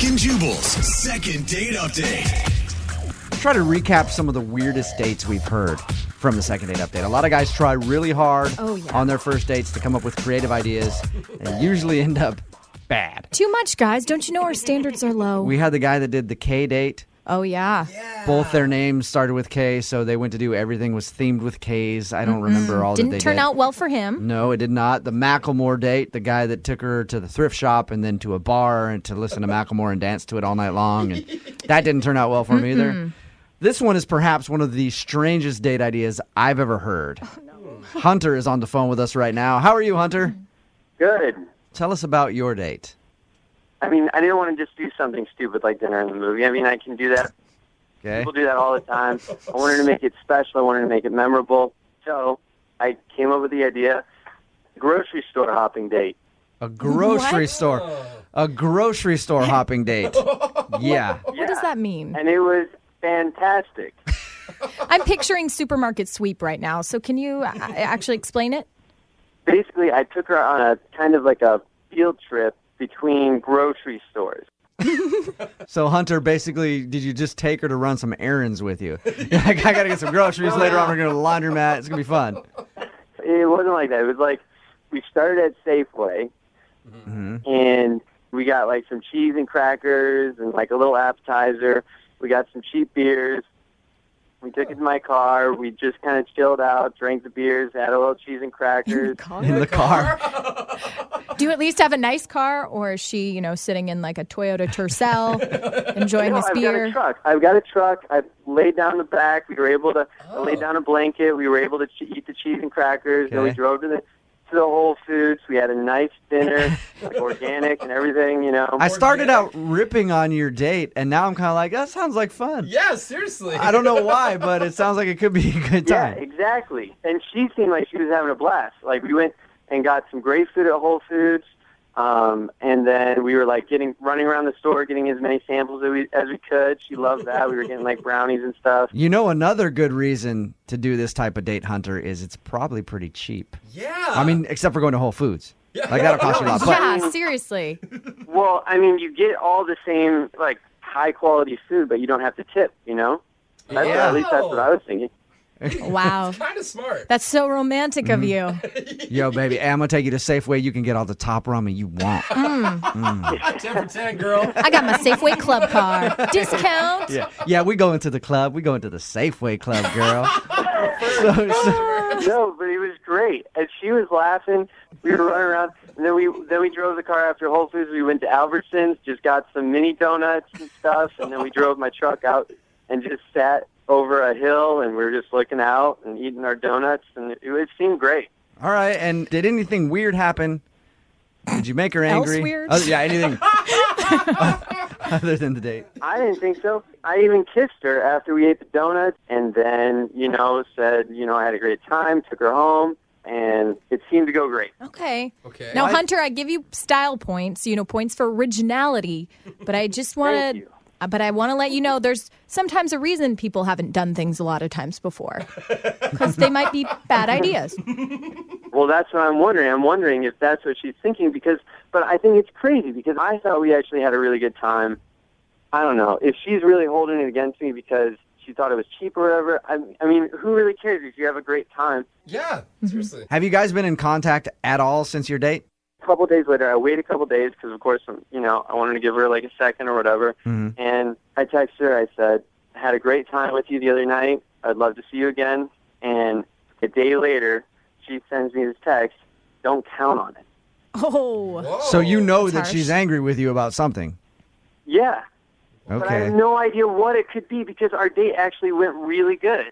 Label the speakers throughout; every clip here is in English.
Speaker 1: Brooke and Jubal's second date update.
Speaker 2: Try to recap some of the weirdest dates we've heard from the second date update. A lot of guys try really hard on their first dates to come up with creative ideas and usually end up bad.
Speaker 3: Too much, guys. Don't you know our standards are low?
Speaker 2: We had the guy that did the K date.
Speaker 3: Oh, yeah.
Speaker 2: Both their names started with K, so they went to do everything was themed with Ks. I don't remember all that they did.
Speaker 3: Didn't turn out well for him.
Speaker 2: No, it did not. The Macklemore date, the guy that took her to the thrift shop and then to a bar and to listen to Macklemore and dance to it all night long. And that didn't turn out well for him either. This one is perhaps one of the strangest date ideas I've ever heard. Oh, no. Hunter is on the phone with us right now. How are you, Hunter?
Speaker 4: Good.
Speaker 2: Tell us about your date.
Speaker 4: I mean, I didn't want to just do something stupid like dinner in the movie. I mean, I can do that.
Speaker 2: Okay.
Speaker 4: People do that all the time. I wanted to make it special. I wanted to make it memorable. So I came up with the idea, grocery store hopping date.
Speaker 2: A grocery store. A grocery store hopping date. Yeah.
Speaker 3: What does that mean?
Speaker 4: And it was fantastic.
Speaker 3: I'm picturing supermarket sweep right now, so can you actually explain it?
Speaker 4: Basically, I took her on a kind of like a field trip between grocery stores.
Speaker 2: So, Hunter, basically, did you just take her to run some errands with you? I got to get some groceries later on. We're going to the laundromat. It's going to be fun.
Speaker 4: It wasn't like that. It was like we started at Safeway, and we got like some cheese and crackers and like a little appetizer. We got some cheap beers. We took it to my car. We just kind of chilled out, drank the beers, had a little cheese and crackers.
Speaker 2: In the car.
Speaker 3: Do you at least have a nice car, or is she, sitting in like a Toyota Tercel, enjoying this beer?
Speaker 4: I've got a truck. I laid down the back. We were able to lay down a blanket. We were able to eat the cheese and crackers.
Speaker 2: Okay.
Speaker 4: And we drove to the Whole Foods. We had a nice dinner, like organic and everything,
Speaker 2: I started out ripping on your date, and now I'm kind of like, that sounds like fun.
Speaker 5: Yeah, seriously.
Speaker 2: I don't know why, but it sounds like it could be a good time.
Speaker 4: Yeah, exactly. And she seemed like she was having a blast. Like, we went and got some great food at Whole Foods, and then we were like running around the store, getting as many samples as we could. She loved that. We were getting like brownies and stuff.
Speaker 2: Another good reason to do this type of date, Hunter, is it's probably pretty cheap.
Speaker 5: Yeah.
Speaker 2: I mean, except for going to Whole Foods.
Speaker 5: Yeah.
Speaker 2: Like, that'll cost you a lot. But
Speaker 3: Yeah, seriously.
Speaker 4: Well, I mean, you get all the same, like, high-quality food, but you don't have to tip, At least that's what I was thinking.
Speaker 3: Wow.
Speaker 5: Kind of smart.
Speaker 3: That's so romantic of you.
Speaker 2: Yo, baby, I'm going to take you to Safeway. You can get all the top ramen you want.
Speaker 5: 10 for 10, girl.
Speaker 3: I got my Safeway Club card. Discount.
Speaker 2: Yeah, we go into the club. We go into the Safeway Club, girl.
Speaker 4: No, but it was great. And she was laughing. We were running around. And then we drove the car after Whole Foods. We went to Albertsons, just got some mini donuts and stuff. And then we drove my truck out and just sat over a hill, and we were just looking out and eating our donuts, and it seemed great.
Speaker 2: All right, and did anything weird happen? Did you make her angry?
Speaker 3: Else weird?
Speaker 2: Anything other than the date?
Speaker 4: I didn't think so. I even kissed her after we ate the donuts, and then, said, I had a great time, took her home, and it seemed to go great.
Speaker 3: Okay.
Speaker 5: Okay.
Speaker 3: Now, Hunter, I give you style points, points for originality, but I just want
Speaker 4: Thank
Speaker 3: to...
Speaker 4: you.
Speaker 3: But I want to let you know there's sometimes a reason people haven't done things a lot of times before. Because they might be bad ideas.
Speaker 4: Well, that's what I'm wondering. I'm wondering if that's what she's thinking, but I think it's crazy because I thought we actually had a really good time. I don't know. If she's really holding it against me because she thought it was cheap or whatever, I mean, who really cares if you have a great time?
Speaker 5: Yeah, seriously.
Speaker 2: Have you guys been in contact at all since your date?
Speaker 4: A couple days later, I waited a couple days because, of course, I wanted to give her like a second or whatever. And I texted her. I said, had a great time with you the other night. I'd love to see you again. And a day later, she sends me this text, don't count on it.
Speaker 3: Oh.
Speaker 5: Whoa.
Speaker 2: So you know
Speaker 3: That's
Speaker 2: that
Speaker 3: harsh.
Speaker 2: she's angry with you about something.
Speaker 4: Yeah. But I
Speaker 2: Okay.
Speaker 4: have no idea what it could be because our date actually went really good.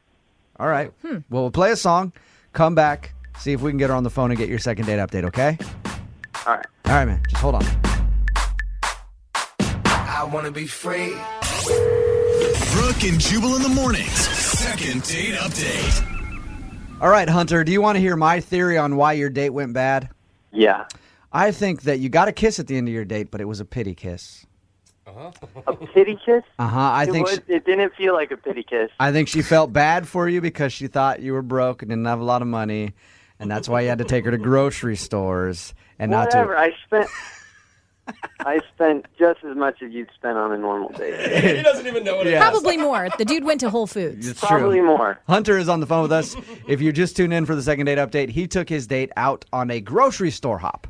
Speaker 2: All right. Well, we'll play a song, come back, see if we can get her on the phone and get your second date update, okay?
Speaker 4: All right.
Speaker 2: All right, man. Just hold on.
Speaker 6: I wanna be free.
Speaker 1: Brooke and Jubal in the mornings. Second date update.
Speaker 2: All right, Hunter, do you want to hear my theory on why your date went bad?
Speaker 4: Yeah.
Speaker 2: I think that you got a kiss at the end of your date, but it was a pity kiss.
Speaker 4: A pity kiss? It didn't feel like a pity kiss.
Speaker 2: I think she felt bad for you because she thought you were broke and didn't have a lot of money, and that's why you had to take her to grocery stores and
Speaker 4: Whatever.
Speaker 2: not
Speaker 4: I spent just as much as you'd spend on a normal date.
Speaker 5: He doesn't even know what it is.
Speaker 3: Probably more. The dude went to Whole Foods.
Speaker 2: It's
Speaker 4: Probably
Speaker 2: true.
Speaker 4: more.
Speaker 2: Hunter is on the phone with us. If you just tuned in for the second date update, he took his date out on a grocery store hop.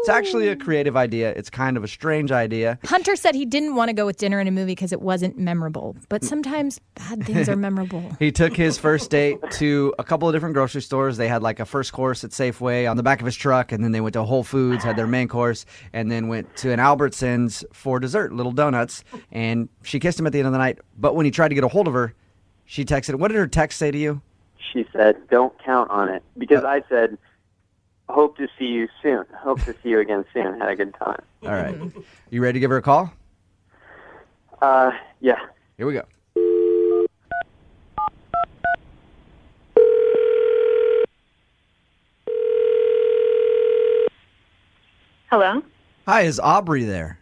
Speaker 2: It's actually a creative idea. It's kind of a strange idea.
Speaker 3: Hunter said he didn't want to go with dinner and a movie because it wasn't memorable. But sometimes bad things are memorable.
Speaker 2: He took his first date to a couple of different grocery stores. They had like a first course at Safeway on the back of his truck, and then they went to Whole Foods, had their main course, and then went to an Albertsons for dessert, little donuts. And she kissed him at the end of the night. But when he tried to get a hold of her, she texted. What did her text say to you?
Speaker 4: She said, don't count on it. Because I said, hope to see you soon. Hope to see you again soon. Had a good time.
Speaker 2: All right. You ready to give her a call?
Speaker 4: Yeah.
Speaker 2: Here we go.
Speaker 6: Hello,
Speaker 2: Hi, is Aubrey there?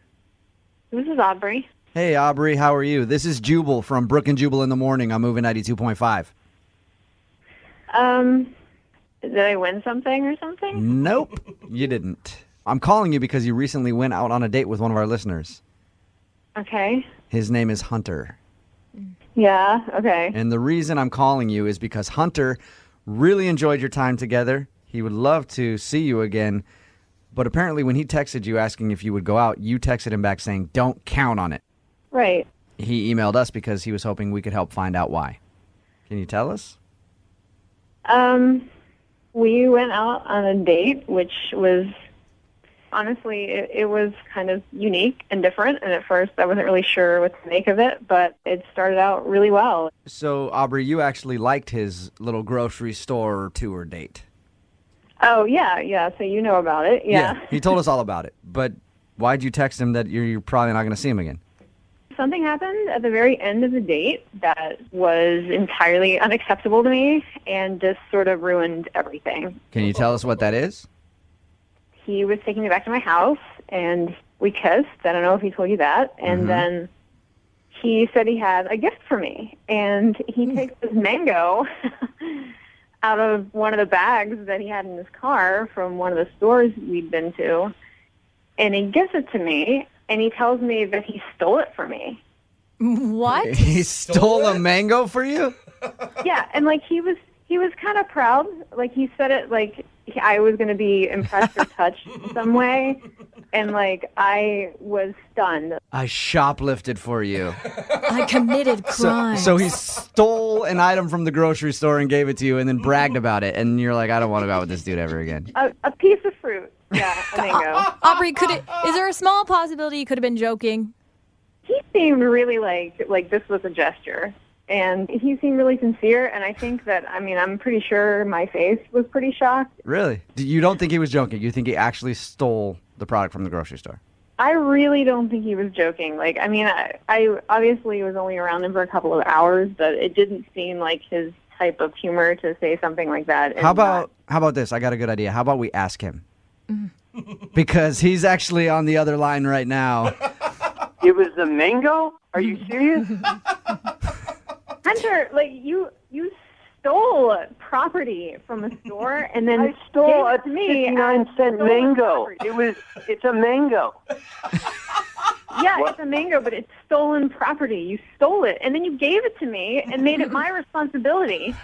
Speaker 6: this is Aubrey.
Speaker 2: Hey, Aubrey, how are you? This is Jubal from Brooke and Jubal in the Morning on Moving 92.5.
Speaker 6: Did I win something or something?
Speaker 2: Nope, you didn't. I'm calling you because you recently went out on a date with one of our listeners.
Speaker 6: Okay.
Speaker 2: His name is Hunter.
Speaker 6: Yeah, okay.
Speaker 2: And the reason I'm calling you is because Hunter really enjoyed your time together. He would love to see you again. But apparently when he texted you asking if you would go out, you texted him back saying, don't count on it.
Speaker 6: Right.
Speaker 2: He emailed us because he was hoping we could help find out why. Can you tell us?
Speaker 6: We went out on a date, which was, honestly, it was kind of unique and different. And at first I wasn't really sure what to make of it, but it started out really well.
Speaker 2: So, Aubrey, you actually liked his little grocery store tour date.
Speaker 6: Oh, yeah. So you know about it. Yeah.
Speaker 2: He told us all about it. But why'd you text him that you're probably not going to see him again?
Speaker 6: Something happened at the very end of the date that was entirely unacceptable to me and just sort of ruined everything.
Speaker 2: Can you tell us what that is?
Speaker 6: He was taking me back to my house, and we kissed. I don't know if he told you that. And then he said he had a gift for me, and he takes this mango out of one of the bags that he had in his car from one of the stores we'd been to, and he gives it to me, and he tells me that he stole it from me.
Speaker 3: What?
Speaker 2: He stole a mango for you?
Speaker 6: Yeah, and like he was kind of proud. Like he said it like I was going to be impressed or touched in some way, and like I was stunned.
Speaker 2: I shoplifted for you.
Speaker 3: I committed crime.
Speaker 2: So he stole an item from the grocery store and gave it to you and then bragged about it. And you're like, I don't want to go out with this dude ever again.
Speaker 6: A piece of fruit. Yeah, a mango.
Speaker 3: Aubrey, is there a small possibility you could have been joking?
Speaker 6: He seemed really like this was a gesture. And he seemed really sincere, and I think that, I'm pretty sure my face was pretty shocked.
Speaker 2: Really? You don't think he was joking? You think he actually stole the product from the grocery store?
Speaker 6: I really don't think he was joking. Like, I obviously was only around him for a couple of hours, but it didn't seem like his type of humor to say something like that.
Speaker 2: How about this? I got a good idea. How about we ask him? Because he's actually on the other line right now.
Speaker 4: It was the mango? Are you serious?
Speaker 6: Hunter, like you stole property from a store and then
Speaker 4: I stole
Speaker 6: gave
Speaker 4: a
Speaker 6: it to me.
Speaker 4: 59-cent mango. It's a mango.
Speaker 6: Yeah, it's a mango, but it's stolen property. You stole it, and then you gave it to me and made it my responsibility.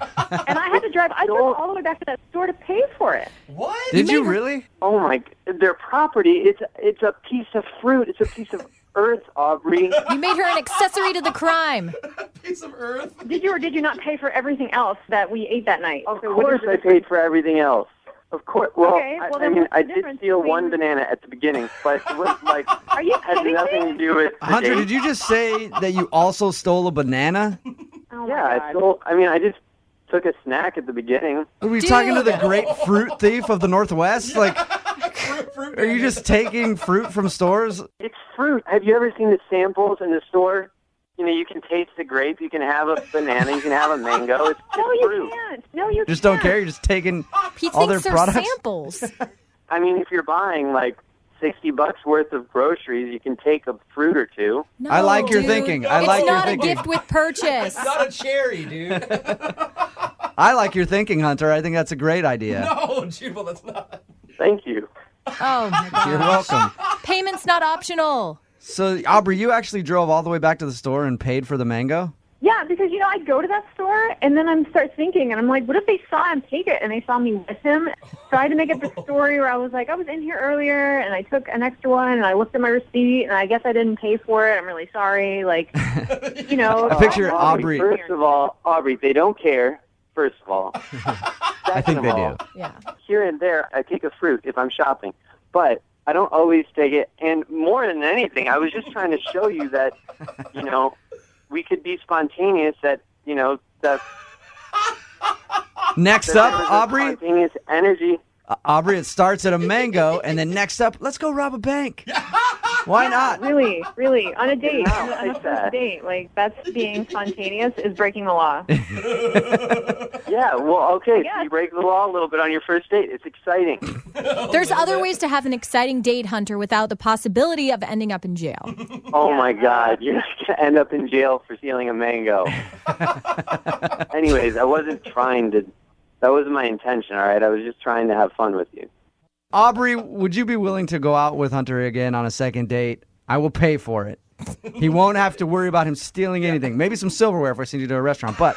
Speaker 6: And I had to drive. I drove all the way back to that store to pay for it.
Speaker 5: What?
Speaker 2: Did you really?
Speaker 4: Oh my! Their property. It's a piece of fruit. It's a piece of earth, Aubrey.
Speaker 3: You made her an accessory to the crime.
Speaker 5: Piece of earth.
Speaker 6: Did you or did you not pay for everything else that we ate that night?
Speaker 4: Of course, I paid for everything else. Of course. Well,
Speaker 6: Okay, well, then what's
Speaker 4: I
Speaker 6: the
Speaker 4: did
Speaker 6: difference
Speaker 4: steal
Speaker 6: between-
Speaker 4: one banana at the beginning, but it was like
Speaker 6: Are you
Speaker 4: had
Speaker 6: kidding
Speaker 4: nothing
Speaker 6: me?
Speaker 4: to do with the
Speaker 2: Hunter,
Speaker 4: date.
Speaker 2: did you just say that you also stole a banana?
Speaker 6: Oh my
Speaker 4: Yeah,
Speaker 6: God.
Speaker 4: I just took a snack at the beginning.
Speaker 2: Are we talking to the great fruit thief of the Northwest? Like,
Speaker 5: Fruit
Speaker 2: are you just taking fruit from stores?
Speaker 4: It's fruit. Have you ever seen the samples in the store? You know, you can taste the grape. You can have a banana. You can have a mango. It's just
Speaker 6: No, you
Speaker 4: fruit.
Speaker 6: can't. No, you
Speaker 2: Just
Speaker 6: can't.
Speaker 2: don't care? You're just taking
Speaker 3: He
Speaker 2: all their
Speaker 3: thinks they're
Speaker 2: products?
Speaker 3: samples.
Speaker 4: I mean, if you're buying like $60 worth of groceries, you can take a fruit or two.
Speaker 3: No,
Speaker 2: I like your
Speaker 3: dude.
Speaker 2: thinking. I
Speaker 3: It's
Speaker 2: like your
Speaker 3: not a
Speaker 2: thinking.
Speaker 3: gift with purchase.
Speaker 5: It's not a cherry, dude.
Speaker 2: I like your thinking, Hunter. I think that's a great idea.
Speaker 5: No, Jubal, that's not.
Speaker 4: Thank you.
Speaker 3: Oh, my God.
Speaker 2: You're welcome.
Speaker 3: Payment's not optional.
Speaker 2: So, Aubrey, you actually drove all the way back to the store and paid for the mango?
Speaker 6: Yeah, because, I go to that store, and then I start thinking, and I'm like, what if they saw him take it, and they saw me with him? So I had to make up a story where I was like, I was in here earlier, and I took an extra one, and I looked at my receipt, and I guess I didn't pay for it. I'm really sorry. Like,
Speaker 2: I picture Aubrey.
Speaker 4: First of all, Aubrey, they don't care, first of all.
Speaker 2: I think they do.
Speaker 3: Yeah.
Speaker 4: Here and there, I take a fruit if I'm shopping, but I don't always take it. And more than anything, I was just trying to show you that, we could be spontaneous. That that.
Speaker 2: Next
Speaker 4: that
Speaker 2: up,
Speaker 4: there was a
Speaker 2: Aubrey.
Speaker 4: Spontaneous energy.
Speaker 2: Aubrey, it starts at a mango, and then next up, let's go rob a bank. Why not?
Speaker 6: Really, on a date,
Speaker 4: No,
Speaker 6: on a
Speaker 4: like that.
Speaker 6: first date, like that's being spontaneous is breaking the law.
Speaker 4: Yeah, well, okay,
Speaker 6: Yeah.
Speaker 4: so you break the law a little bit on your first date. It's exciting.
Speaker 3: There's other ways to have an exciting date, Hunter, without the possibility of ending up in jail.
Speaker 4: Oh, my God, you're going to end up in jail for stealing a mango. Anyways, I wasn't trying to. That wasn't my intention, all right? I was just trying to have fun with you.
Speaker 2: Aubrey, would you be willing to go out with Hunter again on a second date? I will pay for it. He won't have to worry about him stealing anything. Maybe some silverware if I send you to a restaurant, but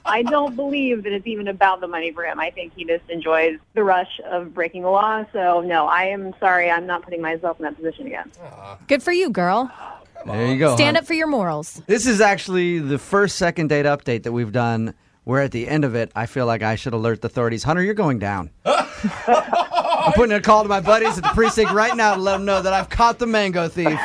Speaker 6: I don't believe that it's even about the money for him. I think he just enjoys the rush of breaking the law. So, no, I am sorry. I'm not putting myself in that position again.
Speaker 3: Good for you, girl.
Speaker 2: there you go.
Speaker 3: Stand
Speaker 2: Hunter.
Speaker 3: up for your morals.
Speaker 2: This is actually the first second date update that we've done where at the end of it, I feel like I should alert the authorities. Hunter, you're going down. I'm putting a call to my buddies at the precinct right now to let them know that I've caught the mango thief.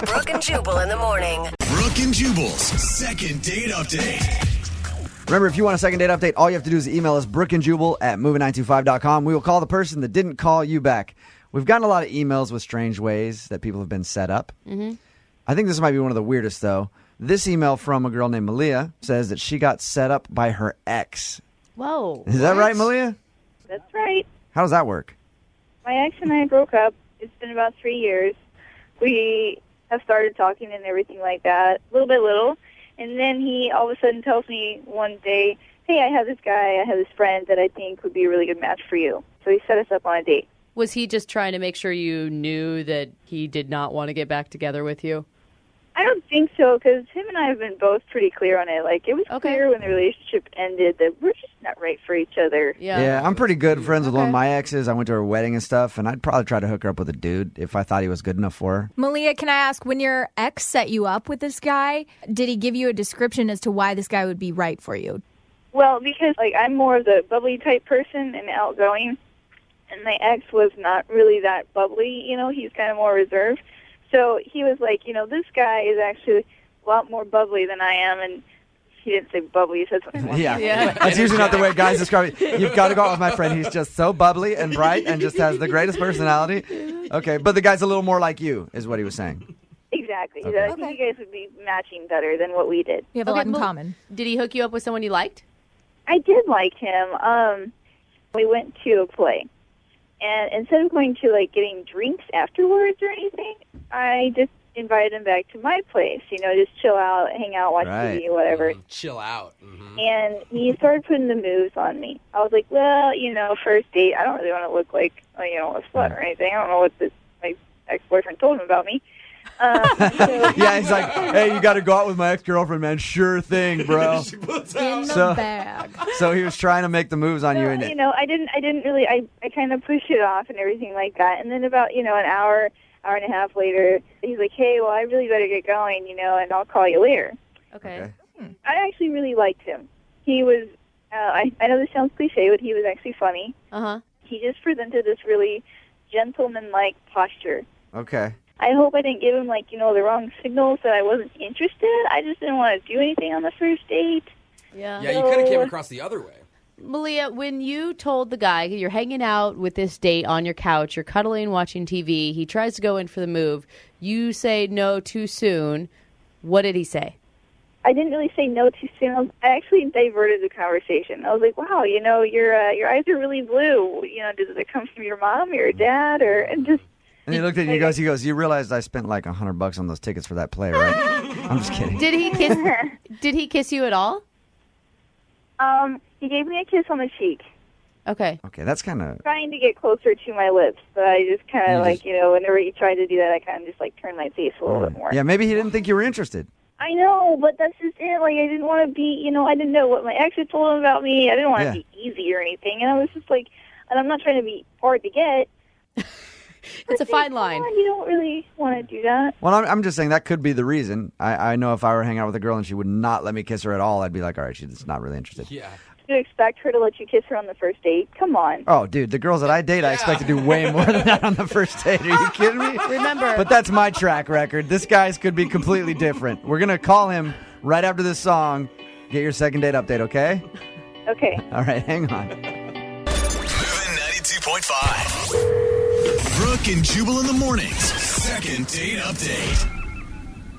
Speaker 7: Brooke and Jubal in the morning.
Speaker 1: Brooke and Jubal's second date update.
Speaker 2: Remember, if you want a second date update, all you have to do is email us, brookeandjubal@moving925.com. We will call the person that didn't call you back. We've gotten a lot of emails with strange ways that people have been set up. Mm-hmm. I think this might be one of the weirdest, though. This email from a girl named Malia says that she got set up by her ex.
Speaker 8: Whoa.
Speaker 2: Is that right, Malia?
Speaker 9: That's right.
Speaker 2: How does that work?
Speaker 9: My ex and I broke up. It's been about 3 years. We have started talking and everything like that, little by little. And then he all of a sudden tells me one day, hey, I have this friend that I think would be a really good match for you. So he set us up on a date.
Speaker 8: Was he just trying to make sure you knew that he did not want to get back together with you?
Speaker 9: I don't think so, because him and I have been both pretty clear on it. Like, it was
Speaker 8: Okay.
Speaker 9: clear when the relationship ended that we're just not right for each other.
Speaker 2: Yeah, I'm pretty good friends with one of my exes. I went to her wedding and stuff, and I'd probably try to hook her up with a dude if I thought he was good enough for her.
Speaker 3: Malia, can I ask, when your ex set you up with this guy, did he give you a description as to why this guy would be right for you?
Speaker 9: Well, because, like, I'm more of the bubbly type person and outgoing, and my ex was not really that bubbly, he's kind of more reserved. So he was like, this guy is actually a lot more bubbly than I am, and he didn't say bubbly, he said something more.
Speaker 2: Yeah. That's usually not the way guys describe it. You've got to go out with my friend. He's just so bubbly and bright and just has the greatest personality. Okay, but the guy's a little more like you, is what he was saying.
Speaker 9: Exactly.
Speaker 2: Okay.
Speaker 9: I think you guys would be matching better than what we did.
Speaker 3: You have a lot in common.
Speaker 8: Did he hook you up with someone you liked?
Speaker 9: I did like him. We went to a play. And instead of going to, like, getting drinks afterwards or anything, I just invited him back to my place, just chill out, hang out, watch TV, whatever.
Speaker 5: Chill out. Mm-hmm.
Speaker 9: And he started putting the moves on me. I was like, well, first date, I don't really want to look like, a slut or anything. I don't know what my ex-boyfriend told him about me.
Speaker 2: Yeah, he's like, hey, you got to go out with my ex-girlfriend, man. Sure thing, bro.
Speaker 3: In the bag.
Speaker 2: So he was trying to make the moves on you. And
Speaker 9: I didn't really, I kind of pushed it off and everything like that. And then about, an hour and a half later, he's like, hey, well, I really better get going, and I'll call you later.
Speaker 8: Okay.
Speaker 9: I actually really liked him. He was, I know this sounds cliche, but he was actually funny.
Speaker 8: Uh-huh.
Speaker 9: He just presented this really gentleman-like posture.
Speaker 2: Okay.
Speaker 9: I hope I didn't give him, the wrong signals that I wasn't interested. I just didn't want to do anything on the first date.
Speaker 8: Yeah.
Speaker 5: Yeah, you could have came across the other way.
Speaker 8: Malia, when you told the guy you're hanging out with this date on your couch, you're cuddling, watching TV, he tries to go in for the move, you say no too soon. What did he say?
Speaker 9: I didn't really say no too soon. I actually diverted the conversation. I was like, wow, your eyes are really blue. Does it come from your mom or your dad?
Speaker 2: And he looked at you and he goes, you realized I spent like $100 on those tickets for that play, right? I'm just kidding.
Speaker 8: Did he kiss you at all?
Speaker 9: He gave me a kiss on the cheek.
Speaker 8: Okay.
Speaker 2: Okay, that's kind of...
Speaker 9: Trying to get closer to my lips, but I just kind of whenever he tried to do that, I kind of just like turned my face a little bit more.
Speaker 2: Yeah, maybe he didn't think you were interested.
Speaker 9: I know, but that's just it. Like, I didn't want to be, I didn't know what my ex had told him about me. I didn't want to be easy or anything. And I was just like, and I'm not trying to be hard to get.
Speaker 8: It's a fine line.
Speaker 9: You don't really want to do that.
Speaker 2: Well, I'm just saying that could be the reason. I know if I were hanging out with a girl and she would not let me kiss her at all, I'd be like, all right, she's not really interested.
Speaker 5: Yeah.
Speaker 9: You expect her to let you kiss her on the first date? Come on.
Speaker 2: Oh, dude, the girls that I date, I expect to do way more than that on the first date. Are you kidding me?
Speaker 8: Remember.
Speaker 2: But that's my track record. This guy's could be completely different. We're going to call him right after this song. Get your second date update, okay?
Speaker 9: Okay.
Speaker 2: All right, hang on.
Speaker 1: Moving 92.5. Brooke and Jubal in the mornings. Second date update.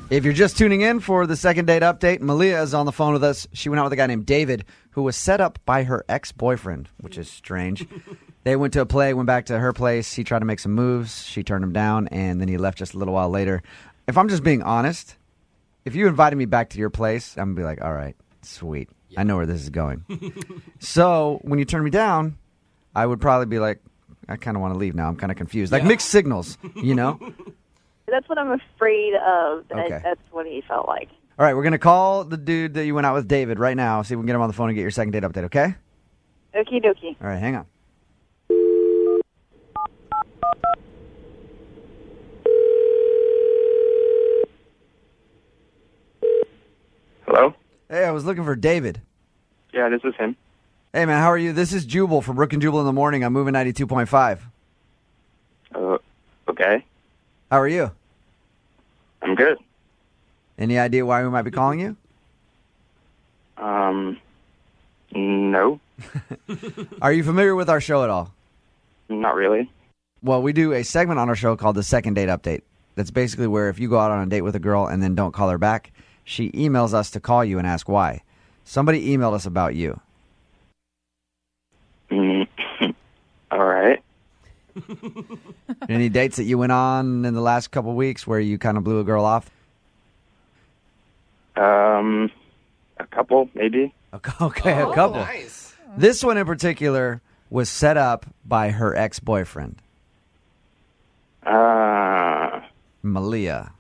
Speaker 2: If you're just tuning in for the second date update, Malia is on the phone with us. She went out with a guy named David, who was set up by her ex-boyfriend, which is strange. They went to a play, went back to her place. He tried to make some moves. She turned him down, and then he left just a little while later. If I'm just being honest, if you invited me back to your place, I'm going to be like, all right, sweet. I know where this is going. So when you turn me down, I would probably be like, I kind of want to leave now. I'm kind of confused. Like mixed signals,
Speaker 9: That's what I'm afraid of.
Speaker 2: Okay.
Speaker 9: That's what he felt like.
Speaker 2: All right, we're going to call the dude that you went out with, David, right now. See if we can get him on the phone and get your second date update, okay?
Speaker 9: Okie dokie.
Speaker 2: All right, hang on.
Speaker 10: Hello?
Speaker 2: Hey, I was looking for David.
Speaker 10: Yeah, this is him.
Speaker 2: Hey, man, how are you? This is Jubal from Brooke and Jubal in the morning. I'm moving 92.5.
Speaker 10: Okay.
Speaker 2: How are you?
Speaker 10: I'm good.
Speaker 2: Any idea why we might be calling you?
Speaker 10: No.
Speaker 2: Are you familiar with our show at all?
Speaker 10: Not really.
Speaker 2: Well, we do a segment on our show called the Second Date Update. That's basically where if you go out on a date with a girl and then don't call her back, she emails us to call you and ask why. Somebody emailed us about you.
Speaker 10: All right.
Speaker 2: Any dates that you went on in the last couple of weeks where you kind of blew a girl off?
Speaker 10: A couple, maybe.
Speaker 2: Okay, a couple.
Speaker 5: Nice.
Speaker 2: This one in particular was set up by her ex-boyfriend, Malia.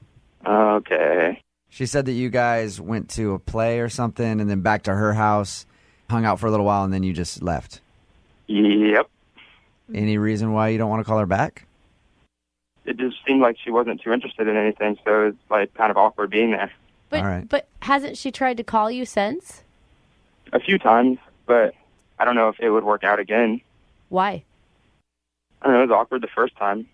Speaker 10: Okay.
Speaker 2: She said that you guys went to a play or something and then back to her house, hung out for a little while, and then you just left.
Speaker 10: Yep.
Speaker 2: Any reason why you don't want to call her back?
Speaker 10: It just seemed like she wasn't too interested in anything, so it's like kind of awkward being there.
Speaker 8: But,
Speaker 2: All right.
Speaker 8: but hasn't she tried to call you since?
Speaker 10: A few times, but I don't know if it would work out again.
Speaker 8: Why?
Speaker 10: I don't know, it was awkward the first time.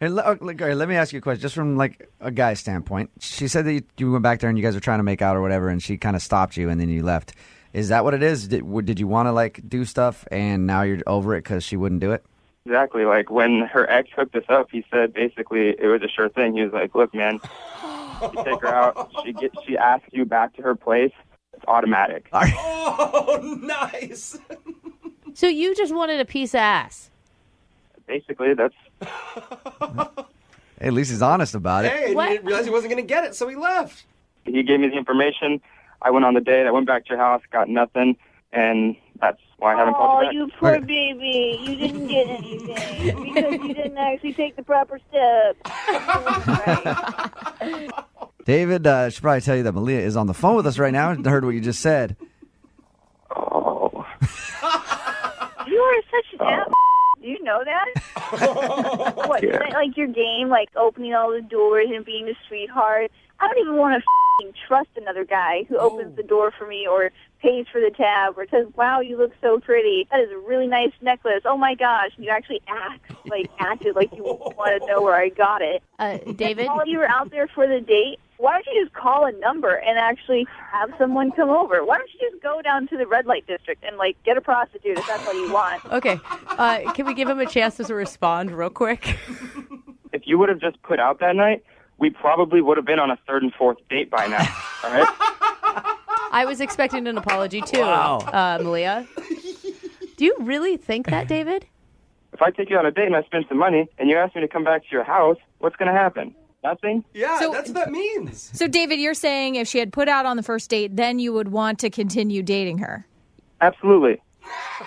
Speaker 2: Hey, let me ask you a question, just from like a guy's standpoint. She said that you went back there and you guys were trying to make out or whatever, and she kind of stopped you and then you left. Is that what it is? Did you want to like do stuff and now you're over it because she wouldn't do it?
Speaker 10: Exactly. Like when her ex hooked us up, he said basically it was a sure thing. He was like, "Look, man, you take her out. She asks you back to her place. It's automatic."
Speaker 5: Oh, nice.
Speaker 8: So you just wanted a piece of ass.
Speaker 10: Basically, that's.
Speaker 2: Hey, at least he's honest about it.
Speaker 5: Hey,
Speaker 8: What?
Speaker 5: he didn't realize he wasn't going to get it, so he left.
Speaker 10: He gave me the information. I went on the date. I went back to your house, got nothing, and that's why I haven't called you back.
Speaker 9: You poor baby. You didn't get anything because you didn't actually take the proper steps. Right.
Speaker 2: David should probably tell you that Malia is on the phone with us right now. I heard what you just said.
Speaker 10: Oh.
Speaker 9: You are such an ass. Do you know that? What,
Speaker 10: Yeah.
Speaker 9: isn't it like your game, like opening all the doors and being a sweetheart? I don't even want to trust another guy who opens the door for me or pays for the tab or says, "Wow, you look so pretty. That is a really nice necklace. Oh my gosh." And you actually acted like you want to know where I got it.
Speaker 8: David?
Speaker 9: While you were out there for the date, why don't you just call a number and actually have someone come over? Why don't you just go down to the red light district and like get a prostitute if that's what you want?
Speaker 8: Okay. Can we give him a chance to respond real quick?
Speaker 10: If you would have just put out that night, we probably would have been on a third and fourth date by now. All right?
Speaker 8: I was expecting an apology too,
Speaker 2: Wow.
Speaker 8: Malia. Do you really think that, David?
Speaker 10: If I take you on a date and I spend some money and you ask me to come back to your house, what's going to happen? Nothing?
Speaker 5: Yeah,
Speaker 3: So-
Speaker 5: that's what that means.
Speaker 3: So, David, you're saying if she had put out on the first date, then you would want to continue dating her.
Speaker 10: Absolutely.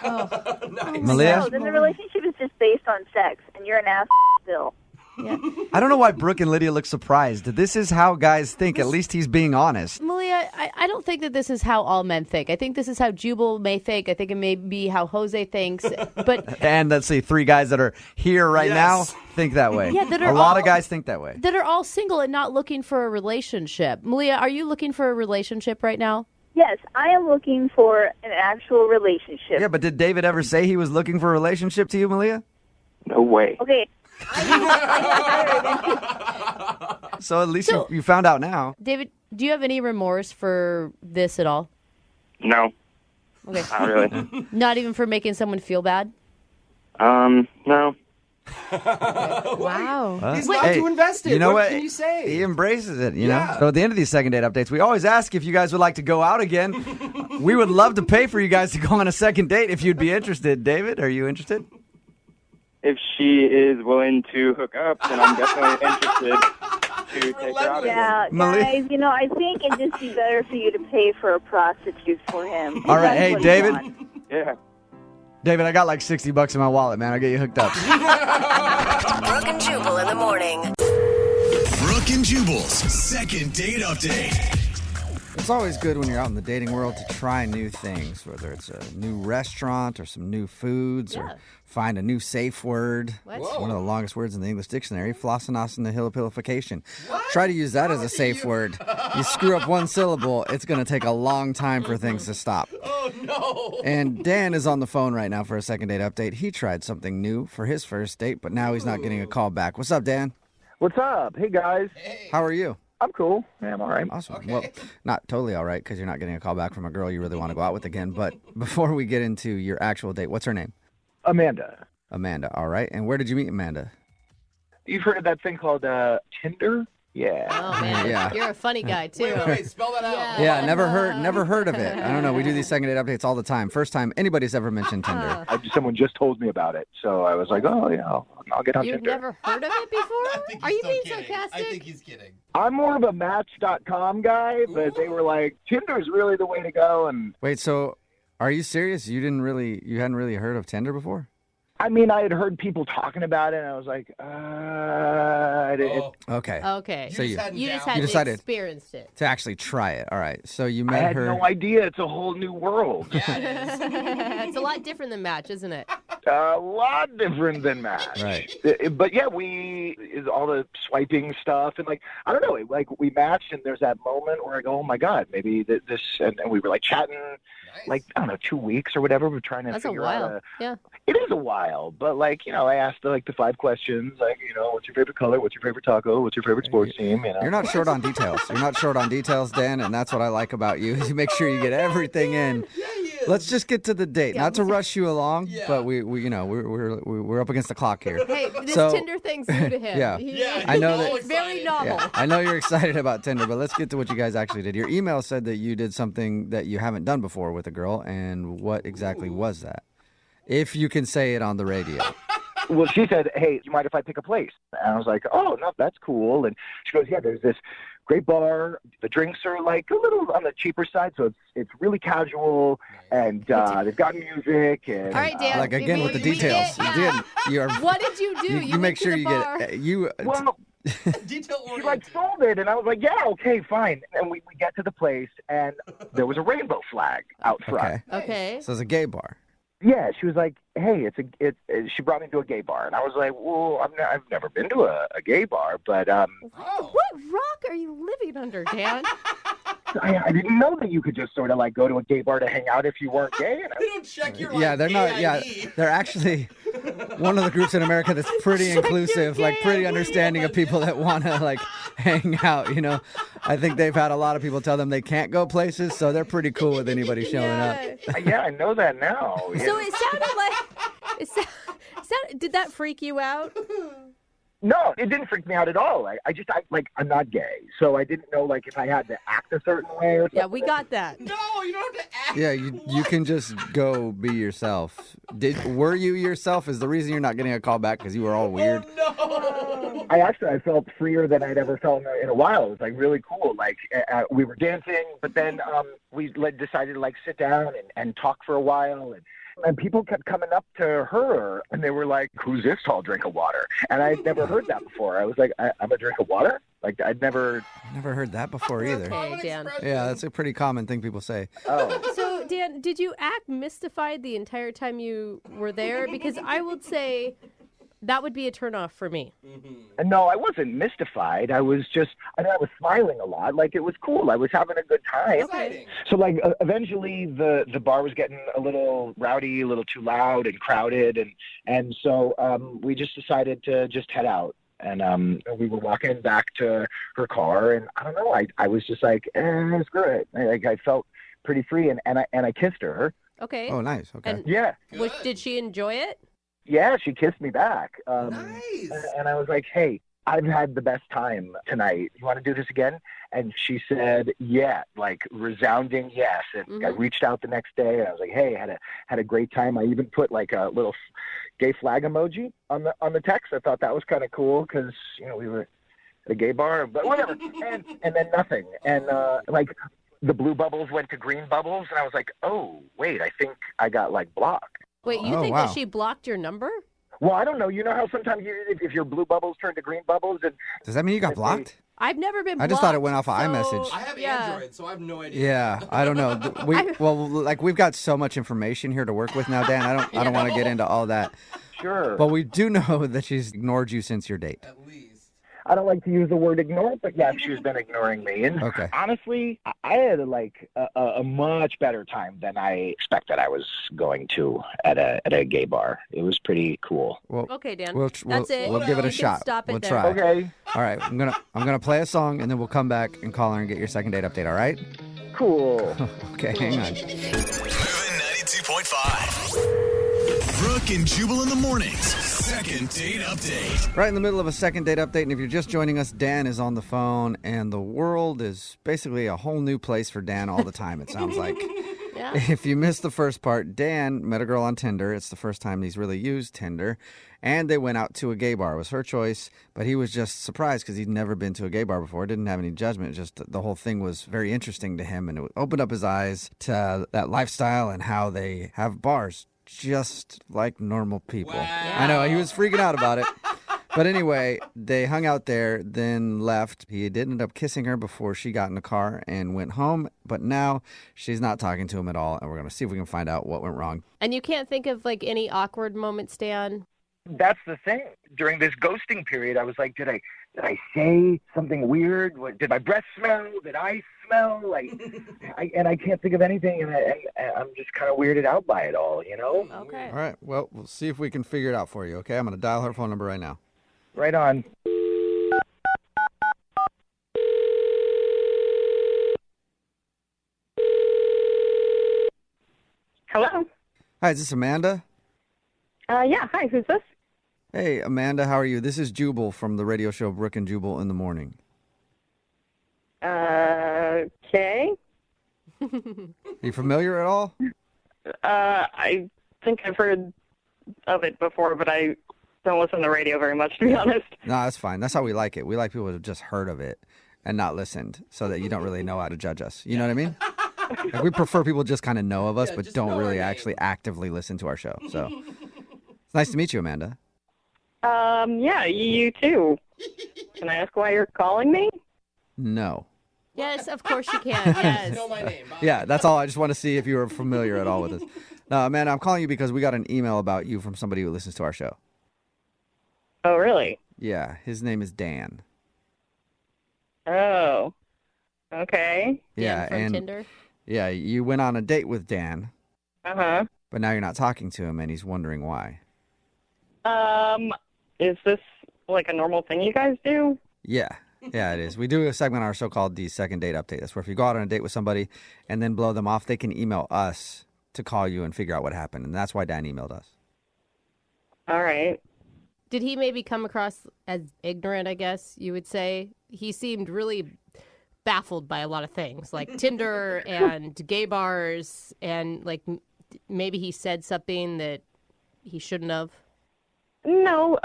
Speaker 2: Malia?
Speaker 9: No, then the relationship is just based on sex, and you're an ass still.
Speaker 3: Yeah.
Speaker 2: I don't know why Brooke and Lydia look surprised. This is how guys think. At least he's being honest.
Speaker 8: Malia, I don't think that this is how all men think. I think this is how Jubal may think. I think it may be how Jose thinks. But
Speaker 2: And let's see, 3 guys that are here right now think that way.
Speaker 8: Yeah, that
Speaker 2: a
Speaker 8: are
Speaker 2: lot
Speaker 8: all-
Speaker 2: of guys think that way.
Speaker 8: that are all single and not looking for a relationship. Malia, are you looking for a relationship right now?
Speaker 9: Yes, I am looking for an actual relationship.
Speaker 2: Yeah, but did David ever say he was looking for a relationship to you, Malia?
Speaker 10: No way.
Speaker 9: Okay.
Speaker 2: So at least you found out now.
Speaker 8: David, do you have any remorse for this at all?
Speaker 10: No,
Speaker 8: Okay.
Speaker 10: not really.
Speaker 8: Not even for making someone feel bad?
Speaker 10: No.
Speaker 3: Wow.
Speaker 5: He's not too invested.
Speaker 2: You know
Speaker 5: What
Speaker 2: what?
Speaker 5: can you say?
Speaker 2: He embraces it, you know?
Speaker 5: Yeah.
Speaker 2: So at the end of these second date updates, we always ask if you guys would like to go out again. We would love to pay for you guys to go on a second date if you'd be interested. David, are you interested?
Speaker 10: If she is willing to hook up, then I'm definitely interested to take her out.
Speaker 9: Yeah,
Speaker 2: Malia-
Speaker 9: guys, I think it'd just be better for you to pay for a prostitute for him.
Speaker 2: All right,
Speaker 9: That's
Speaker 2: hey,
Speaker 9: what he
Speaker 2: David.
Speaker 9: wants.
Speaker 10: Yeah.
Speaker 2: David, I got like $60 in my wallet, man. I'll get you hooked up.
Speaker 7: Brooke and Jubal in the morning.
Speaker 1: Brooke and Jubal's second date update.
Speaker 2: It's always good when you're out in the dating world to try new things, whether it's a new restaurant or some new foods or find a new safe word.
Speaker 8: What?
Speaker 2: It's one of the longest words in the English dictionary, flossinasinahilipilification. Try to use that as a safe word. You screw up one syllable, it's going to take a long time for things to stop.
Speaker 5: Oh, no.
Speaker 2: And Dan is on the phone right now for a second date update. He tried something new for his first date, but now he's not getting a call back. What's up, Dan?
Speaker 11: What's up? Hey, guys.
Speaker 2: How are you?
Speaker 11: I'm cool. Yeah, I'm all right.
Speaker 2: Awesome. Well, not totally all right because you're not getting a call back from a girl you really want to go out with again. But before we get into your actual date, what's her name?
Speaker 11: Amanda.
Speaker 2: Amanda. All right. And where did you meet Amanda?
Speaker 11: You've heard of that thing called Tinder? Yeah.
Speaker 8: Oh, man.
Speaker 2: Yeah.
Speaker 8: You're a funny guy, too.
Speaker 5: Wait, spell that out.
Speaker 2: Yeah, never heard of it. I don't know. We do these second date updates all the time. First time anybody's ever mentioned Tinder.
Speaker 11: Someone just told me about it, so I was like, oh, yeah, I'll get on
Speaker 8: You've
Speaker 11: Tinder.
Speaker 8: never heard of it before? Are you being sarcastic?
Speaker 5: I think he's kidding.
Speaker 11: I'm more of a Match.com guy, but they were like, Tinder's really the way to go, and
Speaker 2: Wait, so are you serious? You hadn't really heard of Tinder before?
Speaker 11: I mean, I had heard people talking about it, and I was like,
Speaker 2: Okay.
Speaker 8: Okay.
Speaker 2: So you
Speaker 8: just
Speaker 2: You
Speaker 8: hadn't
Speaker 2: decided-
Speaker 8: experienced it.
Speaker 2: to actually try it. All right. So you
Speaker 11: I
Speaker 2: met
Speaker 11: had
Speaker 2: her.
Speaker 11: no idea. It's a whole new world.
Speaker 8: It's a lot different than Match, isn't it?
Speaker 11: A lot different than Match.
Speaker 2: Right.
Speaker 11: But yeah, is all the swiping stuff, and like, I don't know, like we matched, and there's that moment where I go, oh my God, maybe this, and we were like chatting, like, I don't know, 2 weeks or whatever. We're trying to
Speaker 8: That's a
Speaker 11: figure
Speaker 8: while.
Speaker 11: out.
Speaker 8: Yeah.
Speaker 11: It is a while, but like, I asked the 5 questions, like, what's your favorite color? What's your favorite taco? What's your favorite sports team?
Speaker 2: You're not short on details. You're not short on details, Dan, and that's what I like about you. Is you make sure you get everything in. Let's just get to the date. Not to rush you along, but we're up against the clock here.
Speaker 8: Hey, this
Speaker 2: So-
Speaker 8: Tinder thing's new to him.
Speaker 2: Yeah. I know that.
Speaker 8: It's very novel.
Speaker 2: Yeah, I know you're excited about Tinder, but let's get to what you guys actually did. Your email said that you did something that you haven't done before with a girl, and what exactly was that? If you can say it on the radio.
Speaker 11: Well, she said, hey, do you mind if I pick a place? And I was like, oh, no, that's cool. And she goes, yeah, there's this great bar. The drinks are like a little on the cheaper side, so it's really casual, and they've got music. And,
Speaker 8: All right, Dan.
Speaker 2: Like, again, with the details.
Speaker 8: What did you do?
Speaker 2: You make
Speaker 8: went to
Speaker 2: sure
Speaker 8: the
Speaker 2: you
Speaker 8: bar.
Speaker 2: get...
Speaker 11: Well, she like sold it, and I was like, yeah, okay, fine. And we get to the place, and there was a rainbow flag out front.
Speaker 8: Okay.
Speaker 2: So it's a gay bar.
Speaker 11: Yeah, she was like, hey, she brought me to a gay bar. And I was like, well, I've never been to a gay bar, but
Speaker 8: What rock are you living under, Dan?
Speaker 11: I didn't know that you could just sort of like go to a gay bar to hang out if you weren't gay. And
Speaker 5: They don't check your
Speaker 2: Yeah, they're not. Yeah, they're actually one of the groups in America that's pretty inclusive, like pretty understanding of people that want to like hang out. I think they've had a lot of people tell them they can't go places, so they're pretty cool with anybody showing up.
Speaker 11: Yeah, I know that now.
Speaker 8: So it sounded like did that freak you out?
Speaker 11: No, it didn't freak me out at all. I'm not gay, so I didn't know like if I had to act a certain way or something.
Speaker 8: Yeah, we got that.
Speaker 5: No, you don't have to act.
Speaker 2: Yeah, you can just go be yourself. Were you yourself? Is the reason you're not getting a call back because you were all weird?
Speaker 5: No.
Speaker 11: I felt freer than I'd ever felt in a while. It was like really cool. Like we were dancing, but then we decided to like sit down and talk for a while, and And people kept coming up to her, and they were like, "Who's this tall drink of water?" And I'd never heard that before. I was like, "I'm a drink of water." Like I'd never
Speaker 2: heard that before either.
Speaker 8: Okay, Dan.
Speaker 2: Yeah, that's a pretty common thing people say.
Speaker 11: Oh.
Speaker 8: So, Dan, did you act mystified the entire time you were there? Because I would say that would be a turnoff for me.
Speaker 11: And no, I wasn't mystified. I was smiling a lot. Like, it was cool. I was having a good time.
Speaker 8: Okay.
Speaker 11: So, like, eventually the bar was getting a little rowdy, a little too loud and crowded. And so we just decided to just head out. And we were walking back to her car. And I don't know, I was just like, screw it. I felt pretty free. And I kissed her.
Speaker 8: Okay.
Speaker 2: Oh, nice. Okay.
Speaker 8: And
Speaker 11: Yeah.
Speaker 8: did she enjoy it?
Speaker 11: Yeah, she kissed me back.
Speaker 5: Nice.
Speaker 11: And I was like, hey, I've had the best time tonight. You want to do this again? And she said, yeah, like resounding yes. And I reached out the next day, and I was like, hey, had a great time. I even put like a little gay flag emoji on the text. I thought that was kind of cool because, we were at a gay bar, but whatever. and then nothing. And like the blue bubbles went to green bubbles, and I was like, oh, wait, I think I got like blocked.
Speaker 8: Wait, you think that she blocked your number?
Speaker 11: Well, I don't know. You know how sometimes if your blue bubbles turn to green bubbles?
Speaker 2: Does that mean you got blocked?
Speaker 8: I've never been blocked.
Speaker 2: I just thought it went off of iMessage.
Speaker 5: I have Android, so I have no idea.
Speaker 2: Yeah, I don't know. We've got so much information here to work with now, Dan. I don't want to get into all that.
Speaker 11: Sure.
Speaker 2: But we do know that she's ignored you since your date.
Speaker 5: At least.
Speaker 11: I don't like to use the word ignore, but yeah, she's been ignoring me. And
Speaker 2: Okay.
Speaker 11: honestly, I had like a much better time than I expected I was going to at a gay bar. It was pretty cool.
Speaker 2: Well,
Speaker 8: Okay, Dan.
Speaker 2: That's
Speaker 8: it.
Speaker 2: We'll give it a
Speaker 8: You can
Speaker 2: shot.
Speaker 8: stop it
Speaker 2: We'll
Speaker 8: there.
Speaker 2: try.
Speaker 11: Okay.
Speaker 2: All right. I'm gonna play a song, and then we'll come back and call her and get your second date update. All right?
Speaker 11: Cool.
Speaker 2: Okay. Hang on.
Speaker 1: Moving 92.5. Brooke and Jubal in the mornings. Second date update.
Speaker 2: Right in the middle of a second date update, and if you're just joining us, Dan is on the phone, and the world is basically a whole new place for Dan all the time, it sounds like.
Speaker 8: Yeah.
Speaker 2: If you missed the first part, Dan met a girl on Tinder. It's the first time he's really used Tinder, and they went out to a gay bar. It was her choice, but he was just surprised because he'd never been to a gay bar before. Didn't have any judgment. Just the whole thing was very interesting to him, and it opened up his eyes to that lifestyle and how they have bars just like normal people.
Speaker 5: Wow.
Speaker 2: I know, he was freaking out about it. But anyway, they hung out there, then left. He did end up kissing her before she got in the car and went home. But now she's not talking to him at all. And we're going to see if we can find out what went wrong.
Speaker 8: And you can't think of like any awkward moments, Dan?
Speaker 11: That's the thing. During this ghosting period, I was like, did I say something weird? Did my breath smell? Did I smell? Like, I can't think of anything, and I'm just kind of weirded out by it all,
Speaker 8: Okay.
Speaker 2: All right. Well, we'll see if we can figure it out for you, okay? I'm going to dial her phone number right now.
Speaker 11: Right on.
Speaker 6: Hello.
Speaker 2: Hi, is this Amanda?
Speaker 6: Yeah. Hi. Who's this?
Speaker 2: Hey, Amanda, how are you? This is Jubal from the radio show Brooke and Jubal in the Morning.
Speaker 6: Okay.
Speaker 2: Are you familiar at all?
Speaker 6: I think I've heard of it before, but I don't listen to radio very much, to be honest.
Speaker 2: No, that's fine. That's how we like it. We like people to have just heard of it and not listened so that you don't really know how to judge us. You know what I mean? Like, we prefer people just kind of know of us, but don't really actually actively listen to our show. So it's nice to meet you, Amanda.
Speaker 6: Yeah, you too. Can I ask why you're calling me?
Speaker 2: No.
Speaker 8: Yes, of course you can. Yes.
Speaker 5: You know my name. Bye.
Speaker 2: Yeah, that's all. I just want to see if you were familiar at all with us. No, Amanda, I'm calling you because we got an email about you from somebody who listens to our show.
Speaker 6: Oh, really?
Speaker 2: Yeah, his name is Dan.
Speaker 6: Oh. Okay.
Speaker 2: Yeah,
Speaker 8: from
Speaker 2: and
Speaker 8: Tinder.
Speaker 2: yeah, you went on a date with Dan,
Speaker 6: Uh-huh.
Speaker 2: but now you're not talking to him, and he's wondering why.
Speaker 6: Is this like a normal thing you guys do?
Speaker 2: Yeah, it is. We do a segment on our show called the Second Date Update. That's where if you go out on a date with somebody and then blow them off, they can email us to call you and figure out what happened, and that's why Dan emailed us.
Speaker 6: All right.
Speaker 8: Did he maybe come across as ignorant, I guess you would say? He seemed really baffled by a lot of things, like Tinder and gay bars, and like maybe he said something that he shouldn't have.
Speaker 6: No,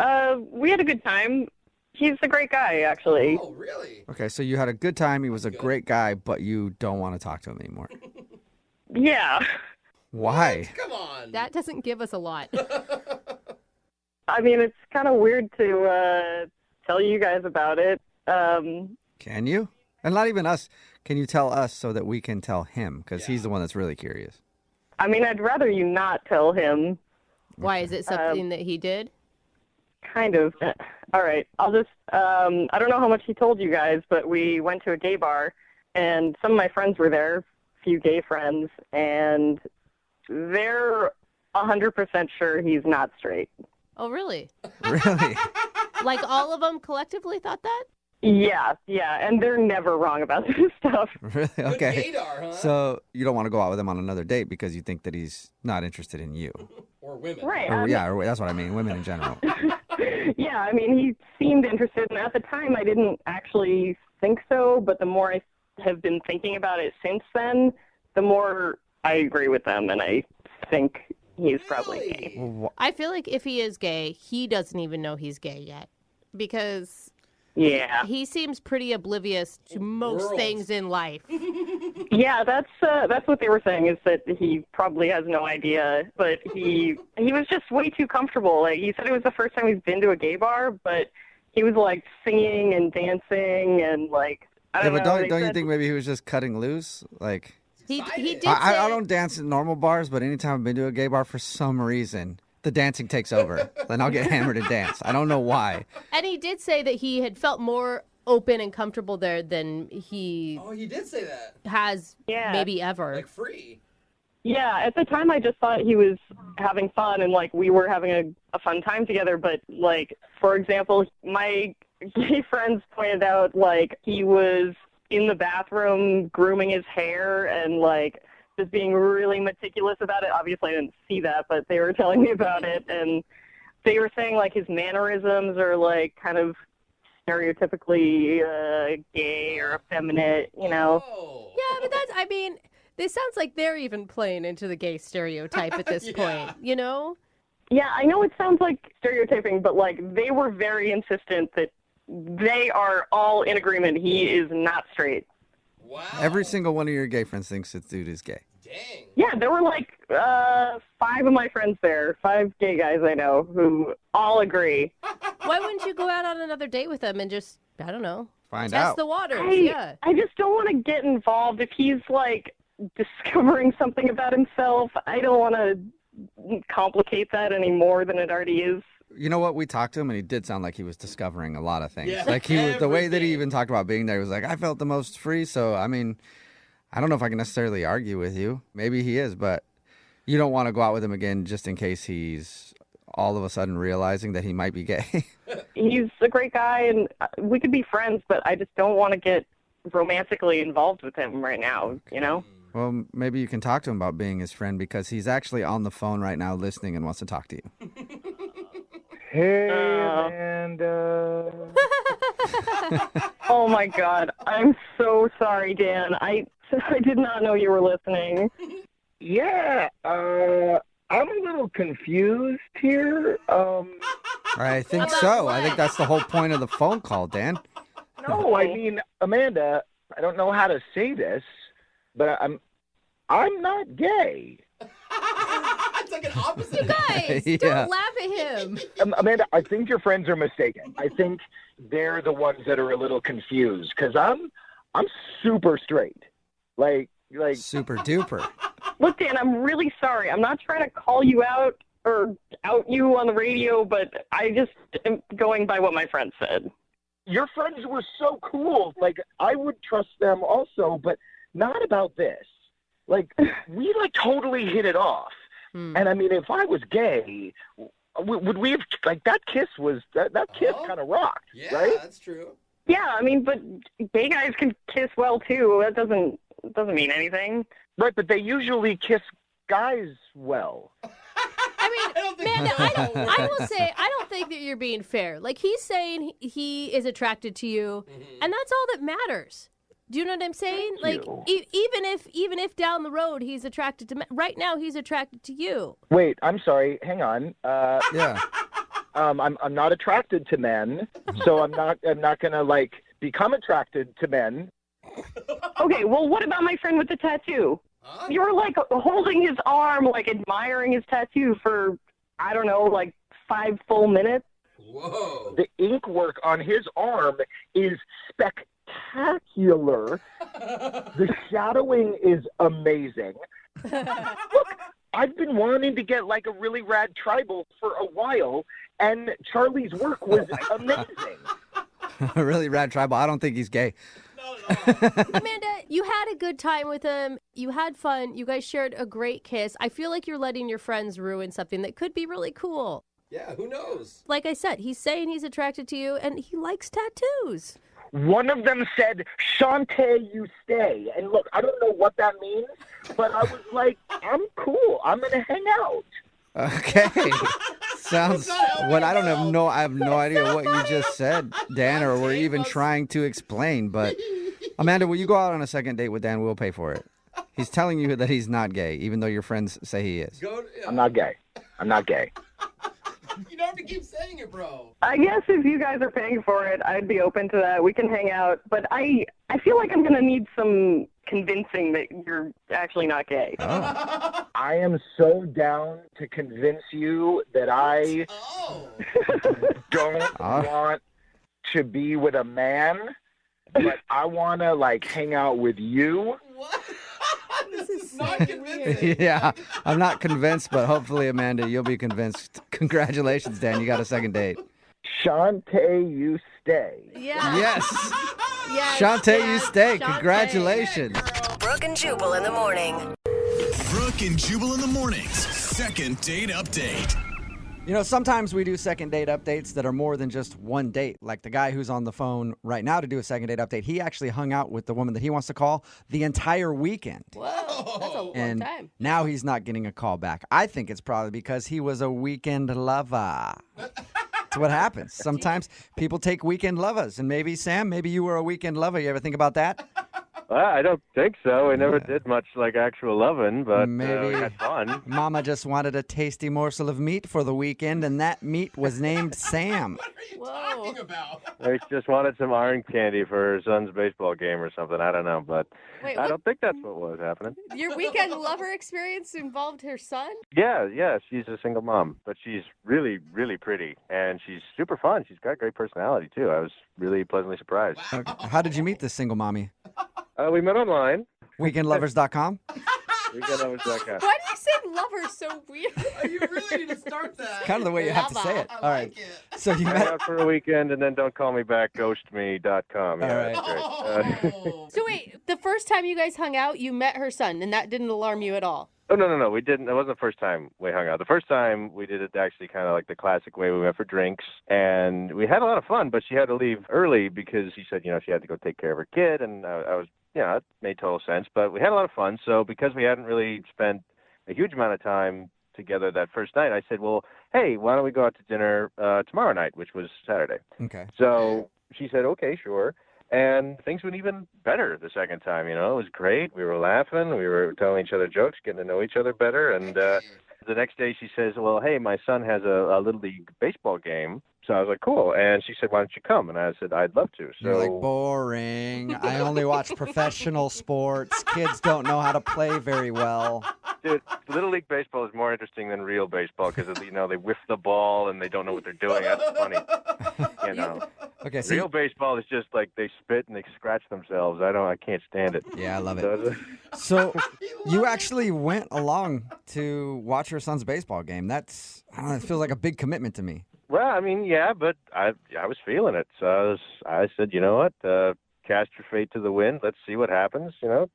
Speaker 6: we had a good time. He's a great guy, actually.
Speaker 5: Oh, really?
Speaker 2: Okay, so you had a good time. He was a great guy, but you don't want to talk to him anymore.
Speaker 6: Yeah.
Speaker 2: Why?
Speaker 5: Come on.
Speaker 8: That doesn't give us a lot.
Speaker 12: I mean, it's kind of weird to tell you guys about it.
Speaker 2: Can you? And not even us. Can you tell us so that we can tell him? Because he's the one that's really curious.
Speaker 12: I mean, I'd rather you not tell him.
Speaker 8: Why? Is it something that he did?
Speaker 12: Kind of. All right. I'll just, I don't know how much he told you guys, but we went to a gay bar, and some of my friends were there, a few gay friends, and they're 100% sure he's not straight.
Speaker 8: Oh, really?
Speaker 2: Really?
Speaker 8: Like all of them collectively thought that?
Speaker 12: Yeah, and they're never wrong about this stuff.
Speaker 2: Really? Okay.
Speaker 5: Good gaydar, huh?
Speaker 2: So you don't want to go out with him on another date because you think that he's not interested in you.
Speaker 5: Or women.
Speaker 12: Right.
Speaker 2: Or that's what I mean, women in general.
Speaker 12: Yeah, I mean, he seemed interested, and at the time I didn't actually think so, but the more I have been thinking about it since then, the more I agree with them, and I think he's probably gay.
Speaker 2: Well,
Speaker 8: I feel like if he is gay, he doesn't even know he's gay yet. Because he seems pretty oblivious to most things in life.
Speaker 12: Yeah, that's what they were saying, is that he probably has no idea, but he was just way too comfortable. Like, he said it was the first time he's been to a gay bar, but he was like singing and dancing and like, I don't know.
Speaker 2: But don't you think maybe he was just cutting loose? Like,
Speaker 8: he did
Speaker 2: I don't dance at normal bars, but anytime I've been to a gay bar, for some reason, the dancing takes over. Then I'll get hammered and dance. I don't know why.
Speaker 8: And he did say that he had felt more open and comfortable there than he
Speaker 5: did say that.
Speaker 8: Has maybe ever.
Speaker 5: Like free.
Speaker 12: Yeah, at the time I just thought he was having fun and like we were having a fun time together, but like, for example, my gay friends pointed out like he was in the bathroom grooming his hair and like just being really meticulous about it. Obviously I didn't see that, but they were telling me about it, and they were saying like his mannerisms are like kind of stereotypically gay or effeminate, you know.
Speaker 8: Yeah, but this sounds like they're even playing into the gay stereotype at this point, you know?
Speaker 12: Yeah, I know it sounds like stereotyping, but like they were very insistent that they are all in agreement he is not straight.
Speaker 5: Wow.
Speaker 2: Every single one of your gay friends thinks this dude is gay.
Speaker 5: Dang.
Speaker 12: Yeah, there were like 5 of my friends there, 5 gay guys I know who all agree.
Speaker 8: Why wouldn't you go out on another date with him and just, I don't know,
Speaker 2: Find
Speaker 8: test
Speaker 2: out.
Speaker 8: the waters?
Speaker 12: I just don't want to get involved if he's like discovering something about himself. I don't want to complicate that any more than it already is.
Speaker 2: You know what? We talked to him, and he did sound like he was discovering a lot of things.
Speaker 5: Yeah,
Speaker 2: like he was, the way that he even talked about being there, he was like, I felt the most free. So, I mean, I don't know if I can necessarily argue with you. Maybe he is, but you don't want to go out with him again just in case he's all of a sudden realizing that he might be gay.
Speaker 12: He's a great guy, and we could be friends, but I just don't want to get romantically involved with him right now, you know?
Speaker 2: Well, maybe you can talk to him about being his friend because he's actually on the phone right now listening and wants to talk to you.
Speaker 11: Hey, Amanda.
Speaker 12: Oh, my God. I'm so sorry, Dan. I did not know you were listening.
Speaker 11: Yeah, I'm a little confused here.
Speaker 2: I think so. I think that's the whole point of the phone call, Dan.
Speaker 11: No, I mean, Amanda, I don't know how to say this, but I'm not gay.
Speaker 5: It's like an opposite.
Speaker 8: You guys,
Speaker 2: Yeah.
Speaker 8: don't laugh at him.
Speaker 11: Amanda, I think your friends are mistaken. I think they're the ones that are a little confused because I'm super straight, like
Speaker 2: Super duper.
Speaker 12: Look, Dan, I'm really sorry. I'm not trying to call you out or out you on the radio, but I just am going by what my friends said.
Speaker 11: Your friends were so cool. Like, I would trust them also, but not about this. Like, we totally hit it off. And I mean, if I was gay, would we have, like, that kiss kind of rocked,
Speaker 5: Yeah,
Speaker 11: right?
Speaker 5: that's true.
Speaker 12: Yeah, I mean, but gay guys can kiss well too. That doesn't mean anything.
Speaker 11: Right, but they usually kiss guys well.
Speaker 8: I mean, Amanda, I will say, I don't think that you're being fair. Like, he's saying he is attracted to you, and that's all that matters. Do you know what I'm saying? Like, even if down the road he's attracted to men, right now he's attracted to you.
Speaker 11: Wait, I'm sorry. Hang on.
Speaker 2: Yeah.
Speaker 11: I'm not attracted to men, so I'm not gonna become attracted to men.
Speaker 12: Okay, well, what about my friend with the tattoo? You were like holding his arm, like admiring his tattoo for, I don't know, like 5 full minutes.
Speaker 5: Whoa.
Speaker 11: The ink work on his arm is spectacular. The shadowing is amazing. Look, I've been wanting to get like a really rad tribal for a while, and Charlie's work was amazing.
Speaker 2: Really rad tribal. I don't think he's gay.
Speaker 8: Amanda, you had a good time with him. You had fun. You guys shared a great kiss. I feel like you're letting your friends ruin something that could be really cool.
Speaker 5: Yeah, who knows?
Speaker 8: Like I said, he's saying he's attracted to you, and he likes tattoos.
Speaker 11: One of them said, "Shantae, you stay." And look, I don't know what that means, but I was like, I'm cool. I'm going to hang out.
Speaker 2: Okay. Sounds what I don't have no I have no idea what you just said, Dan, or were even trying to explain, but Amanda, will you go out on a second date with Dan? We'll pay for it. He's telling you that he's not gay, even though your friends say he is.
Speaker 11: I'm not gay. I'm not gay.
Speaker 5: You don't have to keep saying it, bro.
Speaker 12: I guess if you guys are paying for it, I'd be open to that. We can hang out. But I feel like I'm going to need some convincing that you're actually not gay.
Speaker 2: Oh.
Speaker 11: I am so down to convince you that I don't want to be with a man, but I want to, like, hang out with you.
Speaker 5: What? This is not convincing.
Speaker 2: Yeah, I'm not convinced, but hopefully, Amanda, you'll be convinced. Congratulations, Dan. You got a second date.
Speaker 11: Shantae, you stay.
Speaker 8: Yeah.
Speaker 2: Yes.
Speaker 8: Yes,
Speaker 2: Shantae,
Speaker 8: yeah,
Speaker 2: you stay.
Speaker 8: Shantae.
Speaker 2: Congratulations.
Speaker 7: Brooke and Jubal in the morning.
Speaker 1: Brooke and Jubal in the mornings. Second date update.
Speaker 2: You know, sometimes we do second date updates that are more than just one date. Like the guy who's on the phone right now to do a second date update, he actually hung out with the woman that he wants to call the entire weekend.
Speaker 8: Whoa, that's a long time.
Speaker 2: Now he's not getting a call back. I think it's probably because he was a weekend lover. That's what happens. Sometimes people take weekend lovers. And maybe, Sam, maybe you were a weekend lover. You ever think about that?
Speaker 13: I don't think so. We never did much like actual loving, but
Speaker 2: Maybe
Speaker 13: we had fun.
Speaker 2: Mama just wanted a tasty morsel of meat for the weekend, and that meat was named Sam.
Speaker 5: Talking about?
Speaker 13: We just wanted some orange candy for her son's baseball game or something. I don't know, but
Speaker 8: Wait,
Speaker 13: I don't think that's what was happening.
Speaker 8: Your weekend lover experience involved her son?
Speaker 13: Yeah, she's a single mom, but she's really, really pretty, and she's super fun. She's got great personality, too. I was really pleasantly surprised.
Speaker 2: Okay. How did you meet this single mommy?
Speaker 13: We met online.
Speaker 2: Weekendlovers.com?
Speaker 13: Weekendlovers.com.
Speaker 8: Why do you say lover so weird?
Speaker 5: You really need to start that.
Speaker 2: Kind of the way you have to say it. All right. So you
Speaker 13: Hang
Speaker 2: met.
Speaker 13: out for a weekend and then don't call me back, ghostme.com. Yeah,
Speaker 2: All right.
Speaker 13: that's great.
Speaker 8: So wait, the first time you guys hung out, you met her son, and that didn't alarm you at all?
Speaker 13: Oh, no. We didn't. It wasn't the first time we hung out. The first time we did it actually kind of like the classic way. We went for drinks, and we had a lot of fun, but she had to leave early because she said, she had to go take care of her kid, and I was, it made total sense. But we had a lot of fun, so because we hadn't really spent a huge amount of time together that first night, I said, well, hey, why don't we go out to dinner tomorrow night, which was Saturday.
Speaker 2: Okay.
Speaker 13: So she said, okay, sure. And things went even better the second time, It was great. We were laughing. We were telling each other jokes, getting to know each other better. And the next day she says, well, hey, my son has a Little League baseball game. So I was like, cool. And she said, why don't you come? And I said, I'd love to. So
Speaker 2: You're like, boring. I only watch professional sports. Kids don't know how to play very well.
Speaker 13: Dude, Little League baseball is more interesting than real baseball because, they whiff the ball and they don't know what they're doing. That's funny.
Speaker 2: Okay, so
Speaker 13: Real baseball is just like they spit and they scratch themselves. I can't stand it.
Speaker 2: Yeah, I love it. So you actually went along to watch your son's baseball game. That's, I don't know, it feels like a big commitment to me.
Speaker 13: Well, but I was feeling it. So I said, you know what? Cast your fate to the wind. Let's see what happens.
Speaker 5: Wow.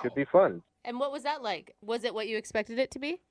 Speaker 13: Could be fun.
Speaker 8: And what was that like? Was it what you expected it to be?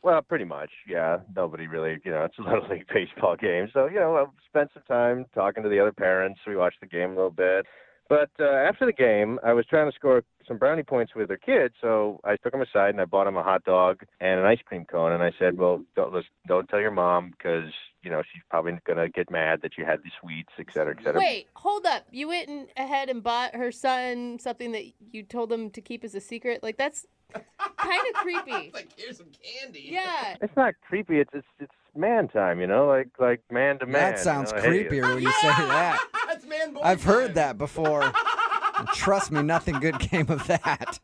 Speaker 13: Well, pretty much, yeah. Nobody really, it's a Little League baseball game. So, I spent some time talking to the other parents. We watched the game a little bit. But after the game, I was trying to score some brownie points with their kids. So I took them aside and I bought them a hot dog and an ice cream cone. And I said, well, don't tell your mom because, she's probably going to get mad that you had the sweets, et cetera, et cetera.
Speaker 8: Wait, hold up. You went ahead and bought her son something that you told him to keep as a secret? Like, that's kind of creepy.
Speaker 5: It's like, here's some candy.
Speaker 8: Yeah.
Speaker 13: It's not creepy. It's man time, like man to man.
Speaker 2: That sounds creepier when you say that.
Speaker 5: It's man boy
Speaker 2: I've heard
Speaker 5: time.
Speaker 2: that before. And trust me, nothing good came of that.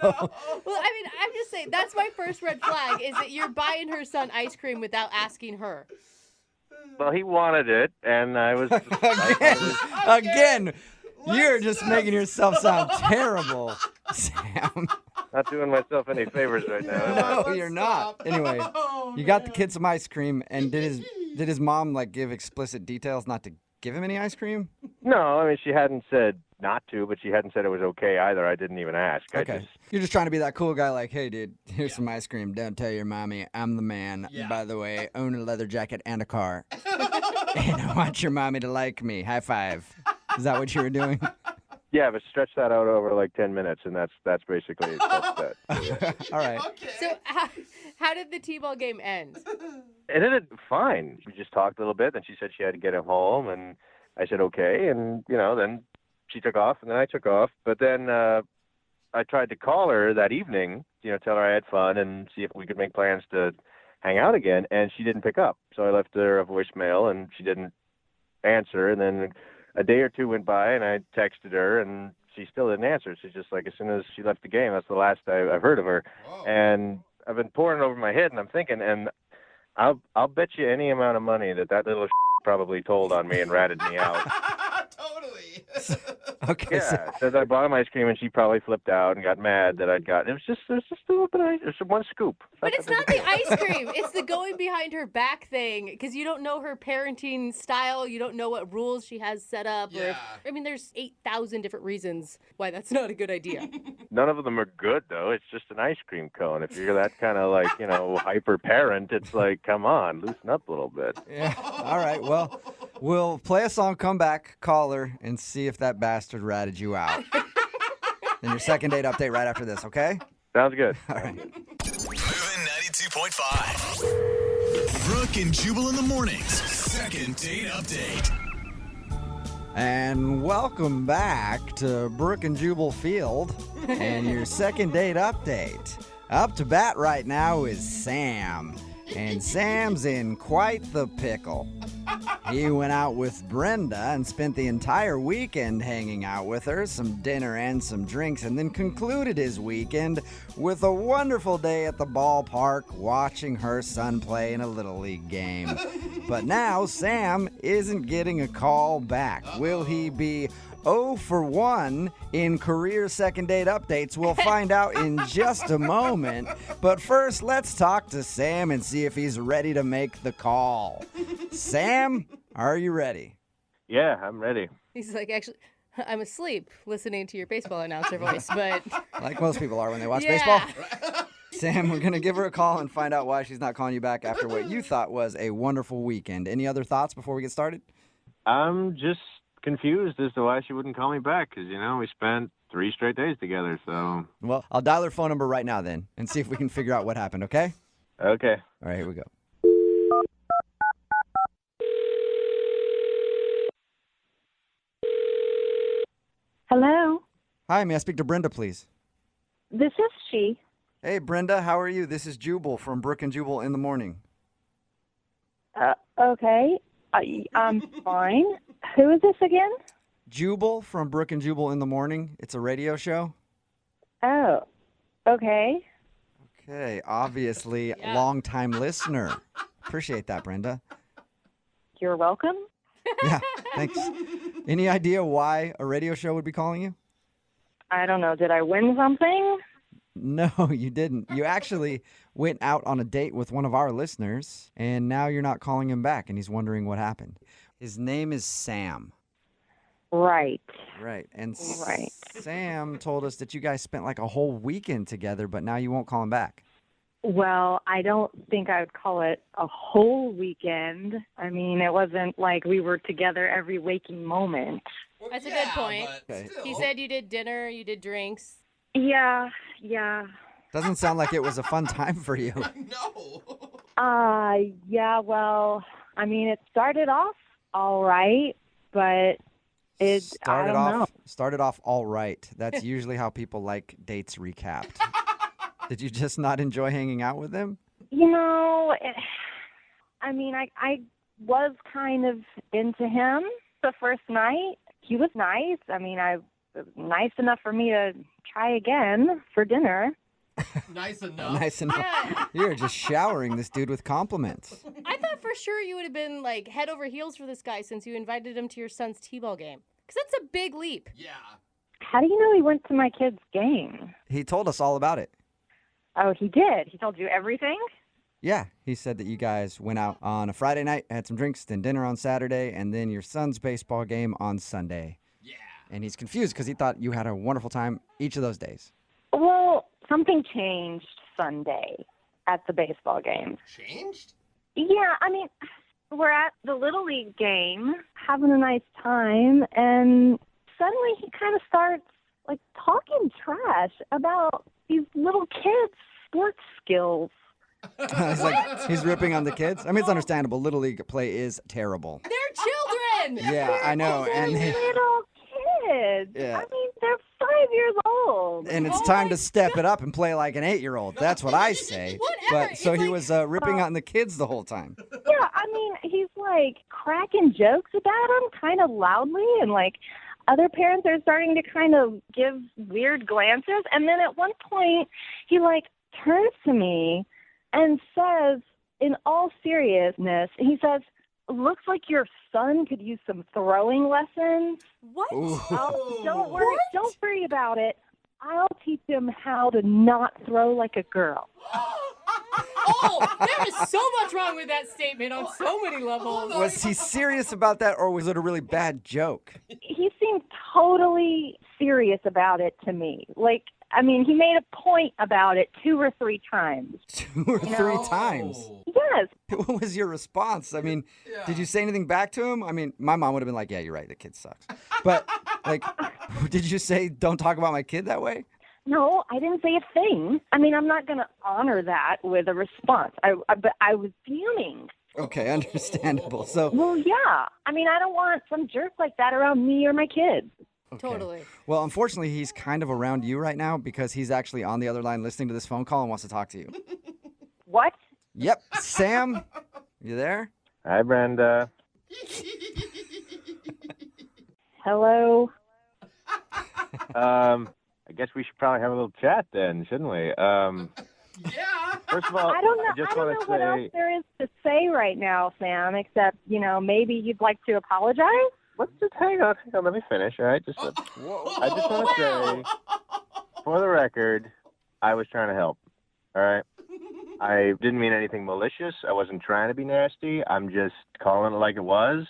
Speaker 8: Well, I mean, I'm just saying, that's my first red flag, is that you're buying her son ice cream without asking her.
Speaker 13: Well, he wanted it, and I was
Speaker 2: Again, you're just making yourself sound terrible, Sam.
Speaker 13: not doing myself any favors right now. am I?
Speaker 2: No, you're not. Anyway, you got the kid some ice cream, and did his mom like give explicit details not to give him any ice cream?
Speaker 13: No, I mean, she hadn't said not to, but she hadn't said it was okay either. I didn't even ask.
Speaker 2: Okay. You're just trying to be that cool guy like, hey, dude, here's some ice cream. Don't tell your mommy I'm the man. By the way, own a leather jacket and a car. And I want your mommy to like me. High five. Is that what you were doing?
Speaker 13: Yeah, but stretch that out over like 10 minutes, and that's basically that.
Speaker 2: All right.
Speaker 8: So how did the T-ball game end?
Speaker 13: It ended fine. We just talked a little bit, and she said she had to get him home, and I said okay, and then she took off, and then I took off. But then I tried to call her that evening, tell her I had fun and see if we could make plans to hang out again, and she didn't pick up. So I left her a voicemail, and she didn't answer. And then a day or two went by, and I texted her, and she still didn't answer. She's just like, as soon as she left the game, that's the last I've heard of her. Whoa. And I've been pouring it over my head, and I'm thinking, and I'll bet you any amount of money that little probably told on me and ratted me out.
Speaker 5: Totally.
Speaker 2: Okay.
Speaker 13: Yeah, said I bought him ice cream, and she probably flipped out and got mad that I'd gotten. It was just a little bit. It was one scoop.
Speaker 8: But it's not the ice cream. It's the going behind her back thing, because you don't know her parenting style. You don't know what rules she has set up.
Speaker 5: Yeah.
Speaker 8: There's 8,000 different reasons why that's not a good idea.
Speaker 13: None of them are good, though. It's just an ice cream cone. If you're that kind of hyper parent, it's like, come on, loosen up a little bit.
Speaker 2: Yeah. All right. Well, we'll play a song, come back, call her, and see if that bastard ratted you out. Then your second date update right after this, okay?
Speaker 13: Sounds good.
Speaker 2: All right.
Speaker 1: Moving 92.5. Brooke and Jubal in the mornings. Second date update.
Speaker 2: And welcome back to Brooke and Jubal Field and your second date update. Up to bat right now is Sam. And Sam's in quite the pickle. He went out with Brenda and spent the entire weekend hanging out with her, some dinner and some drinks, and then concluded his weekend with a wonderful day at the ballpark watching her son play in a Little League game. But now Sam isn't getting a call back. Will he be 0 for 1 in career second date updates? We'll find out in just a moment. But first, let's talk to Sam and see if he's ready to make the call. Sam, are you ready?
Speaker 13: Yeah, I'm ready.
Speaker 8: He's like, actually, I'm asleep listening to your baseball announcer voice, but...
Speaker 2: Like most people are when they watch baseball. Sam, we're going to give her a call and find out why she's not calling you back after what you thought was a wonderful weekend. Any other thoughts before we get started?
Speaker 13: I'm just confused as to why she wouldn't call me back, because we spent 3 straight days together. So
Speaker 2: well, I'll dial her phone number right now then and see if we can figure out what happened. Okay.
Speaker 13: All
Speaker 2: right, here we go.
Speaker 6: Hello.
Speaker 2: Hi, may I speak to Brenda, please?
Speaker 6: This is she.
Speaker 2: Hey, Brenda, how are you? This is Jubal from Brooke and Jubal in the morning.
Speaker 6: Okay. I'm fine. Who is this again?
Speaker 2: Jubal from Brooke and Jubal in the morning. It's a radio show.
Speaker 6: Oh, okay.
Speaker 2: Okay, obviously, long-time listener. Appreciate that, Brenda.
Speaker 6: You're welcome.
Speaker 2: Yeah, thanks. Any idea why a radio show would be calling you?
Speaker 6: I don't know. Did I win something?
Speaker 2: No, you didn't. You actually went out on a date with one of our listeners, and now you're not calling him back, and he's wondering what happened. His name is Sam.
Speaker 6: Right.
Speaker 2: Right. And Sam told us that you guys spent like a whole weekend together, but now you won't call him back.
Speaker 6: Well, I don't think I would call it a whole weekend. I mean, it wasn't like we were together every waking moment.
Speaker 8: That's a good point.
Speaker 2: Okay.
Speaker 8: He said you did dinner, you did drinks.
Speaker 6: Yeah.
Speaker 2: Doesn't sound like it was a fun time for you.
Speaker 5: No.
Speaker 6: Yeah, well, I mean, it started off all right, but
Speaker 2: started off all right. That's usually how people like dates recapped. Did you just not enjoy hanging out with him?
Speaker 6: I mean, I was kind of into him the first night. He was nice. I mean, I nice enough for me to try again for dinner.
Speaker 5: Nice enough.
Speaker 2: Nice enough.
Speaker 8: Yeah.
Speaker 2: You're just showering this dude with compliments.
Speaker 8: I thought for sure you would have been like head over heels for this guy since you invited him to your son's t-ball game. Because that's a big leap.
Speaker 5: Yeah.
Speaker 6: How do you know he went to my kid's game?
Speaker 2: He told us all about it.
Speaker 6: Oh, he did? He told you everything?
Speaker 2: Yeah, he said that you guys went out on a Friday night, had some drinks, then dinner on Saturday, and then your son's baseball game on Sunday.
Speaker 5: Yeah.
Speaker 2: And he's confused because he thought you had a wonderful time each of those days.
Speaker 6: Well, something changed Sunday at the baseball game.
Speaker 5: Changed?
Speaker 6: Yeah, I mean, we're at the Little League game, having a nice time, and suddenly he kind of starts, like, talking trash about these little kids' sports skills.
Speaker 2: It's like he's ripping on the kids. I mean, it's understandable. Little League play is terrible.
Speaker 8: They're children!
Speaker 2: Yeah, I know. And
Speaker 6: Little kids.
Speaker 2: Yeah.
Speaker 6: I mean, they're 5 years old.
Speaker 2: and it's time to step it up and play like an 8-year-old. That's what I say.
Speaker 8: Whatever.
Speaker 2: But so
Speaker 8: It's
Speaker 2: he
Speaker 8: like-
Speaker 2: was ripping on the kids the whole time.
Speaker 6: Yeah, I mean, he's, like, cracking jokes about them kind of loudly, and, like, other parents are starting to kind of give weird glances. And then at one point, he, like, turns to me and says, in all seriousness, he says, looks like your son could use some throwing lessons.
Speaker 8: What?
Speaker 6: Don't worry about it. I'll teach him how to not throw like a girl.
Speaker 8: Oh, there is so much wrong with that statement on so many levels.
Speaker 2: Was he serious about that, or was it a really bad joke?
Speaker 6: He seemed totally serious about it to me. Like, I mean, he made a point about it 2 or 3 times.
Speaker 2: 2 or 3 times?
Speaker 6: Yes.
Speaker 2: What was your response? I mean, did you say anything back to him? I mean, my mom would have been like, yeah, you're right, the kid sucks. But, like, did you say, don't talk about my kid that way?
Speaker 6: No, I didn't say a thing. I mean, I'm not going to honor that with a response. But I was fuming.
Speaker 2: Okay, understandable. So,
Speaker 6: Well, yeah. I mean, I don't want some jerk like that around me or my kids.
Speaker 2: okay.
Speaker 8: Totally.
Speaker 2: Well, unfortunately, he's kind of around you right now because he's actually on the other line listening to this phone call and wants to talk to you.
Speaker 6: What?
Speaker 2: Yep. Sam, you there?
Speaker 13: Hi, Brenda.
Speaker 6: Hello?
Speaker 13: I guess we should probably have a little chat then, shouldn't we?
Speaker 5: Yeah.
Speaker 13: First of all,
Speaker 6: I don't know.
Speaker 13: I just
Speaker 6: I don't
Speaker 13: want
Speaker 6: know
Speaker 13: to
Speaker 6: what else
Speaker 13: say,
Speaker 6: there is to say right now, Sam, except, maybe you'd like to apologize?
Speaker 13: let's just hang on, let me finish, all right? I just want to say, for the record, I was trying to help, all right? I didn't mean anything malicious. I wasn't trying to be nasty. I'm just calling it like it was.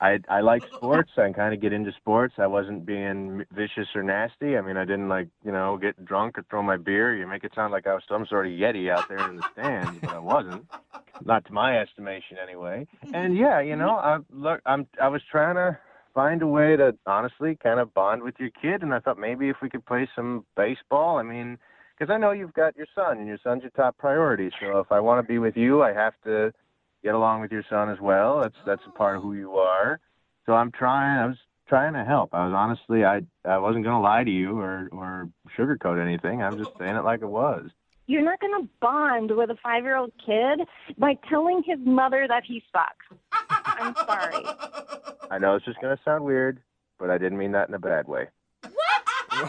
Speaker 13: I like sports. I kind of get into sports. I wasn't being vicious or nasty. I mean, I didn't get drunk or throw my beer. You make it sound like I was some sort of Yeti out there in the stands, but I wasn't. Not to my estimation, anyway. And yeah, I was trying to find a way to honestly kind of bond with your kid, and I thought maybe if we could play some baseball. I mean, because I know you've got your son, and your son's your top priority. So if I want to be with you, I have to get along with your son as well. That's a part of who you are. So I was trying to help. I was honestly, I wasn't going to lie to you or sugarcoat anything. I'm just saying it like it was.
Speaker 6: You're not going to bond with a 5-year-old kid by telling his mother that he sucks. I'm sorry.
Speaker 13: I know it's just going to sound weird, but I didn't mean that in a bad way.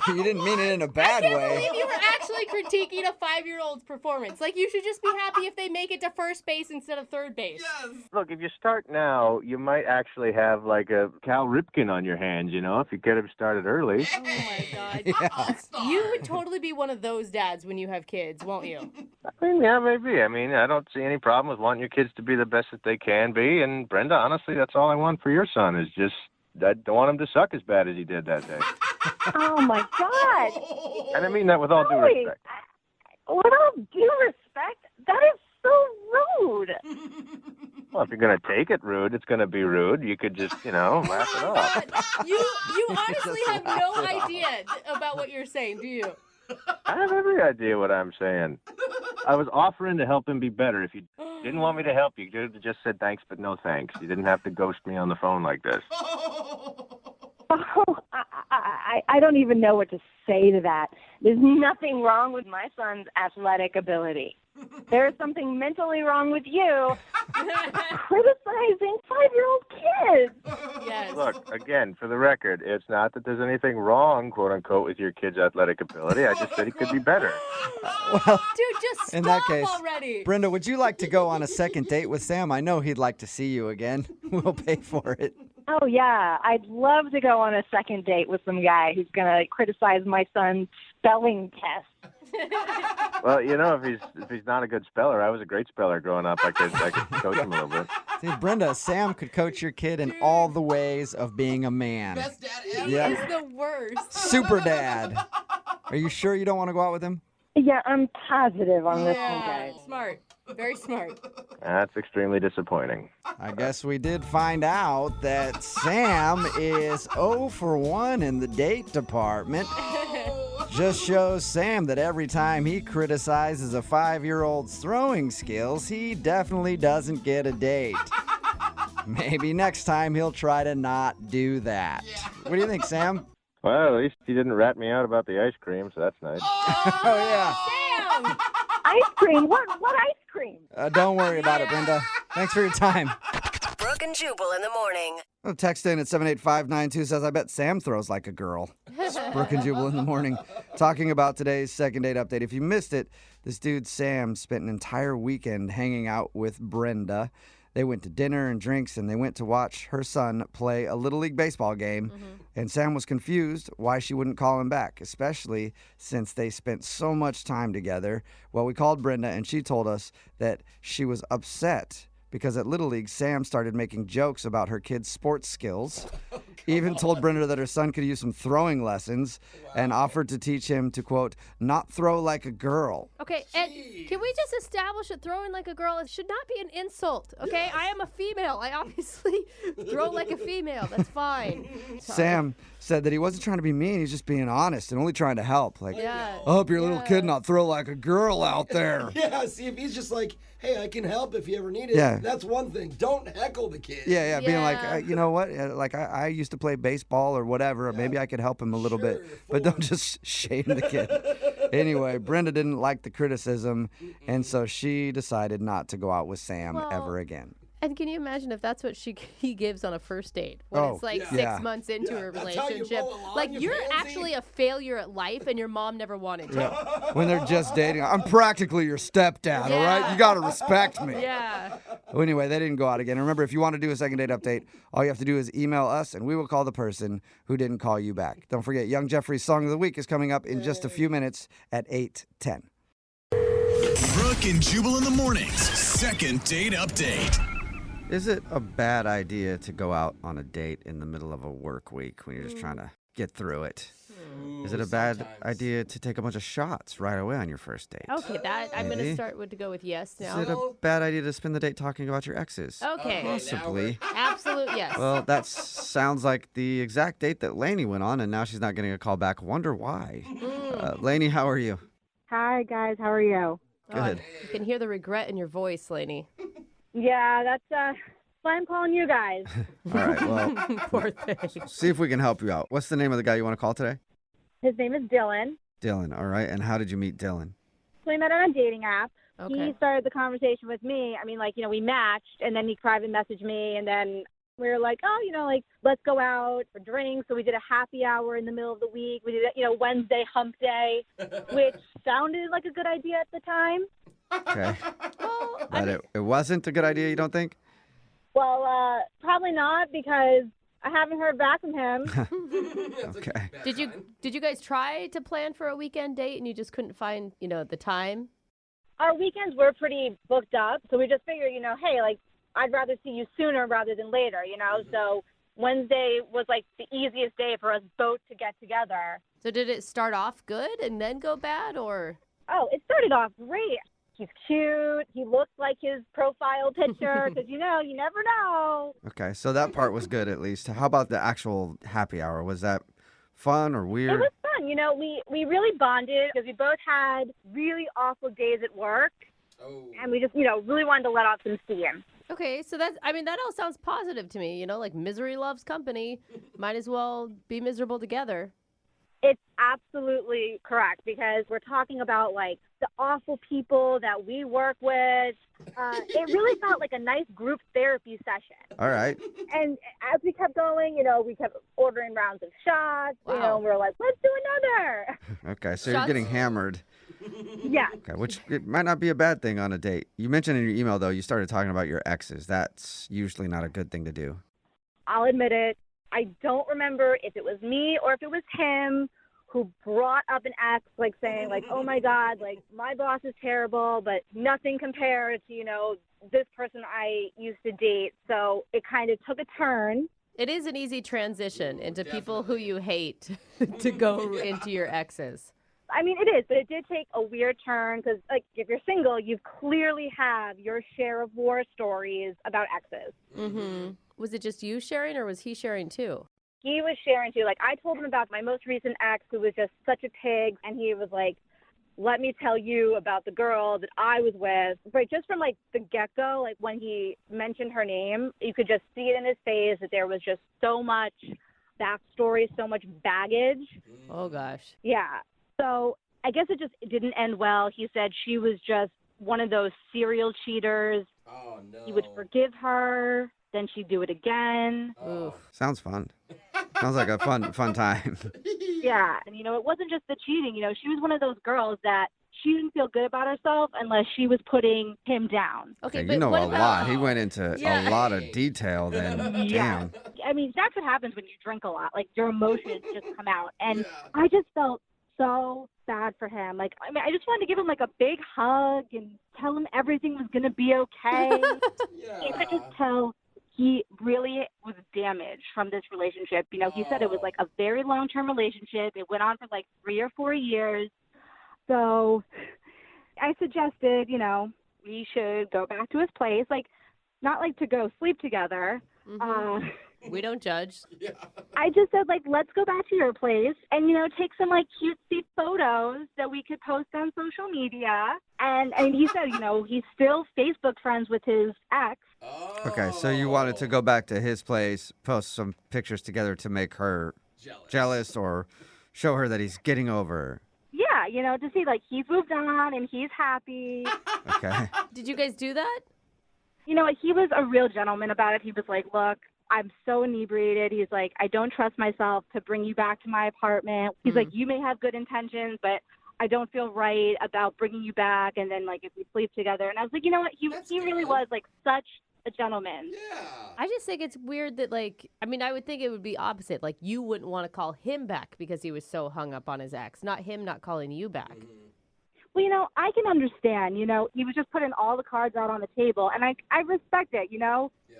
Speaker 2: You didn't mean it in a bad
Speaker 8: I can't
Speaker 2: way.
Speaker 8: believe you were actually critiquing a 5-year-old's performance. Like, you should just be happy if they make it to first base instead of third base.
Speaker 5: Yes.
Speaker 13: Look, if you start now, you might actually have like a Cal Ripken on your hands, if you could have started early.
Speaker 8: Oh, my God.
Speaker 2: Yeah.
Speaker 8: You would totally be one of those dads when you have kids, won't you?
Speaker 13: I mean, yeah, maybe. I mean, I don't see any problem with wanting your kids to be the best that they can be. And Brenda, honestly, that's all I want for your son is just, I don't want him to suck as bad as he did that day.
Speaker 6: Oh, my God.
Speaker 13: And I mean that with all due
Speaker 6: Joey,
Speaker 13: respect.
Speaker 6: With all due respect, that is so rude.
Speaker 13: Well, if you're going to take it rude, it's going to be rude. You could just, laugh it off.
Speaker 8: God, you honestly have no idea about what you're saying, do you?
Speaker 13: I have every idea what I'm saying. I was offering to help him be better. If you didn't want me to help, you could have just said thanks, but no thanks. You didn't have to ghost me on the phone like this.
Speaker 6: Oh, I don't even know what to say to that. There's nothing wrong with my son's athletic ability.
Speaker 14: There's something mentally wrong with you criticizing 5-year-old kids.
Speaker 8: Yes.
Speaker 13: Look, again, for the record, it's not that there's anything wrong, quote unquote, with your kid's athletic ability. I just said he could be better.
Speaker 2: Well,
Speaker 8: Dude, just stop
Speaker 2: in that case,
Speaker 8: already.
Speaker 2: Brenda, would you like to go on a second date with Sam? I know he'd like to see you again. We'll pay for it.
Speaker 14: Oh, yeah. I'd love to go on a second date with some guy who's going to criticize my son's spelling test.
Speaker 13: Well, you know, if he's not a good speller, I was a great speller growing up. I could coach him a little bit.
Speaker 2: See, Brenda, Sam could coach your kid in all the ways of being a man.
Speaker 5: Best dad ever.
Speaker 8: He
Speaker 2: Yep.
Speaker 8: is the worst.
Speaker 2: Super dad. Are you sure you don't want to go out with him?
Speaker 14: Yeah, I'm positive on this one, guys.
Speaker 8: Smart. Very smart.
Speaker 13: That's extremely disappointing.
Speaker 2: I guess we did find out that Sam is 0 for 1 in the date department. Just shows Sam that every time he criticizes a 5-year-old's throwing skills, he definitely doesn't get a date. Maybe next time he'll try to not do that. What do you think, Sam?
Speaker 13: Well, at least he didn't rat me out about the ice cream, so that's nice.
Speaker 2: Oh, yeah.
Speaker 8: Sam!
Speaker 14: Ice cream? What ice cream?
Speaker 2: Don't worry about it, Brenda. Thanks for your time.
Speaker 7: Brooke and Jubal in the morning.
Speaker 2: A text in at 78592 says, I bet Sam throws like a girl. Brooke and Jubal in the morning. Talking about today's second date update. If you missed it, this dude Sam spent an entire weekend hanging out with Brenda. They went to dinner and drinks, and they went to watch her son play a Little League baseball game. And Sam was confused why she wouldn't call him back, especially since they spent so much time together. Well, we called Brenda, and she told us that she was upset because at Little League, Sam started making jokes about her kid's sports skills. Even told Brenda that her son could use some throwing lessons and offered to teach him to, quote, not throw like a girl.
Speaker 8: Okay, and can we just establish that throwing like a girl should not be an insult, okay? Yes. I am a female. I obviously throw like a female. That's fine. Sorry.
Speaker 2: Sam said that he wasn't trying to be mean. He's just being honest and only trying to help. Like,
Speaker 8: yeah.
Speaker 2: I hope your little kid not throw like a girl out there.
Speaker 15: Yeah, see, if he's just like, hey, I can help if you ever need it, that's one thing. Don't heckle the kid.
Speaker 2: Yeah, being like, you know what? Like, I used to play baseball or whatever. Maybe I could help him a little bit. But don't just shame the kid. Anyway, Brenda didn't like the criticism, and so she decided not to go out with Sam ever again.
Speaker 8: And can you imagine if that's what he gives on a first date when it's like 6 months into a relationship? Like, you're actually a failure at life and your mom never wanted you.
Speaker 2: When they're just dating. I'm practically your stepdad, all right? You got to respect me.
Speaker 8: Yeah.
Speaker 2: Well, anyway, they didn't go out again. Remember, if you want to do a second date update, all you have to do is email us and we will call the person who didn't call you back. Don't forget, Young Jeffrey's Song of the Week is coming up in just a few minutes at 8:10.
Speaker 1: Brooke and Jubal in the mornings. Second date update.
Speaker 2: Is it a bad idea to go out on a date in the middle of a work week when you're just trying to get through it? Is it a bad idea to take a bunch of shots right away on your first date?
Speaker 8: Okay, I'm going to start to go with yes now.
Speaker 2: Is it a bad idea to spend the date talking about your exes?
Speaker 8: Okay.
Speaker 2: Possibly.
Speaker 8: Absolute yes.
Speaker 2: Well, that sounds like the exact date that Lainey went on, and now she's not getting a call back. Wonder why. Lainey, how are you?
Speaker 14: Hi, guys. How are you?
Speaker 2: Good.
Speaker 8: You can hear the regret in your voice, Lainey.
Speaker 14: Yeah, that's why I'm calling you guys.
Speaker 2: All right, well,
Speaker 8: poor thing.
Speaker 2: See if we can help you out. What's the name of the guy you want to call today?
Speaker 14: His name is Dylan.
Speaker 2: Dylan, all right. And how did you meet Dylan?
Speaker 14: So we met on a dating app.
Speaker 8: Okay.
Speaker 14: He started the conversation with me. I mean, like, we matched, and then he private messaged me, and then we were like, let's go out for drinks. So we did a happy hour in the middle of the week. We did, Wednesday hump day, which sounded like a good idea at the time.
Speaker 2: Okay. But it wasn't a good idea, you don't think?
Speaker 14: Well, probably not, because I haven't heard back from him.
Speaker 2: Okay.
Speaker 8: Did you guys try to plan for a weekend date and you just couldn't find, the time?
Speaker 14: Our weekends were pretty booked up, so we just figured, hey, like, I'd rather see you sooner rather than later, So Wednesday was like the easiest day for us both to get together.
Speaker 8: So did it start off good and then go bad, or?
Speaker 14: Oh, it started off great. He's cute. He looks like his profile picture because, you never know.
Speaker 2: Okay, so that part was good at least. How about the actual happy hour? Was that fun or weird?
Speaker 14: It was fun. We really bonded because we both had really awful days at work. Oh. And we just, really wanted to let off some steam.
Speaker 8: Okay, so that all sounds positive to me. Like misery loves company. Might as well be miserable together.
Speaker 14: It's absolutely correct because we're talking about like the awful people that we work with. It really felt like a nice group therapy session.
Speaker 2: All right.
Speaker 14: And as we kept going, we kept ordering rounds of shots.
Speaker 8: Wow.
Speaker 14: We were like, let's do another.
Speaker 2: Okay, so you're getting hammered.
Speaker 14: Yeah.
Speaker 2: Okay, which it might not be a bad thing on a date. You mentioned in your email, though, you started talking about your exes. That's usually not a good thing to do.
Speaker 14: I'll admit it. I don't remember if it was me or if it was him who brought up an ex, like saying, like, oh, my God, like, my boss is terrible, but nothing compared to, this person I used to date. So it kind of took a turn.
Speaker 8: It is an easy transition into people who you hate to go into your exes.
Speaker 14: I mean, it is, but it did take a weird turn because, like, if you're single, you clearly have your share of war stories about exes.
Speaker 8: Mm-hmm. Was it just you sharing or was he sharing too?
Speaker 14: He was sharing too. Like, I told him about my most recent ex who was just such a pig, and he was like, let me tell you about the girl that I was with. But just from, like, the get-go, like, when he mentioned her name, you could just see it in his face that there was just so much backstory, so much baggage.
Speaker 8: Oh, gosh.
Speaker 14: Yeah. So I guess it didn't end well. He said she was just one of those serial cheaters.
Speaker 15: Oh, no.
Speaker 14: He would forgive her, then she'd do it again.
Speaker 8: Oof.
Speaker 2: Sounds fun. Sounds like a fun time.
Speaker 14: Yeah. And, it wasn't just the cheating. She was one of those girls that she didn't feel good about herself unless she was putting him down.
Speaker 8: Okay,
Speaker 2: You
Speaker 8: but
Speaker 2: know
Speaker 8: what
Speaker 2: a
Speaker 8: about...
Speaker 2: lot. He went into
Speaker 8: Yeah.
Speaker 2: a lot of detail then.
Speaker 14: Yeah.
Speaker 2: Damn.
Speaker 14: I mean, that's what happens when you drink a lot. Like, your emotions just come out. And I just felt so bad for him. Like, I mean, I just wanted to give him, like, a big hug and tell him everything was going to be okay. You could just tell he really was damaged from this relationship. He said it was, like, a very long-term relationship. It went on for, like, 3 or 4 years. So I suggested, we should go back to his place. Like, not, like, to go sleep together.
Speaker 8: Mm-hmm. We don't judge.
Speaker 14: I just said, like, let's go back to your place and, take some, like, cutesy photos that we could post on social media. And he said, he's still Facebook friends with his ex.
Speaker 2: Okay, so you wanted to go back to his place, post some pictures together to make her jealous or show her that he's getting over her.
Speaker 14: Yeah, to see, like, he's moved on and he's happy.
Speaker 2: Okay.
Speaker 8: Did you guys do that?
Speaker 14: He was a real gentleman about it. He was like, look, I'm so inebriated. He's like, I don't trust myself to bring you back to my apartment. He's like, you may have good intentions, but I don't feel right about bringing you back. And then, like, if we sleep together. And I was like, you know what? He really was, like, such a gentleman.
Speaker 15: Yeah.
Speaker 8: I just think it's weird that, like, I mean, I would think it would be opposite. Like, you wouldn't want to call him back because he was so hung up on his ex, not him not calling you back.
Speaker 14: Well, I can understand, he was just putting all the cards out on the table. And I respect it,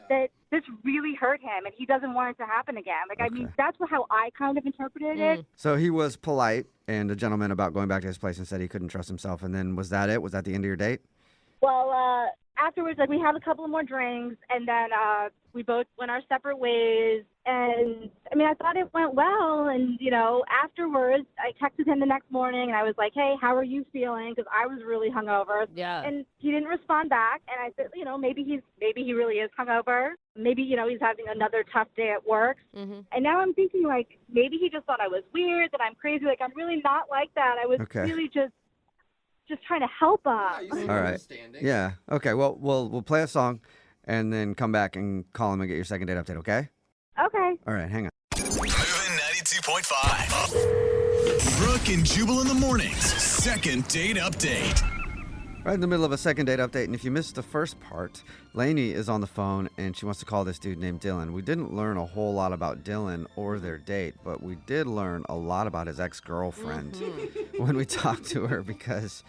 Speaker 14: that this really hurt him and he doesn't want it to happen again. Like, I mean, that's how I kind of interpreted it.
Speaker 2: So he was polite and a gentleman about going back to his place and said he couldn't trust himself. And then was that it? Was that the end of your date?
Speaker 14: Well, afterwards, like, we had a couple of more drinks and then we both went our separate ways. And, I mean, I thought it went well. And, afterwards, I texted him the next morning and I was like, hey, how are you feeling? Because I was really hungover.
Speaker 8: Yeah.
Speaker 14: And he didn't respond back. And I said, maybe he really is hungover. Maybe, he's having another tough day at work.
Speaker 8: Mm-hmm.
Speaker 14: And now I'm thinking, like, maybe he just thought I was weird, that I'm crazy. Like, I'm really not like that. I was really just trying to help him.
Speaker 2: All right. Yeah. Okay. Well, we'll play a song and then come back and call him and get your second date update, okay?
Speaker 14: Okay.
Speaker 2: All right. Hang on.
Speaker 1: Moving 92.5. Brooke and Jubal in the mornings. Second date update.
Speaker 2: Right in the middle of a second date update, and if you missed the first part, Lainey is on the phone, and she wants to call this dude named Dylan. We didn't learn a whole lot about Dylan or their date, but we did learn a lot about his ex-girlfriend when we talked to her because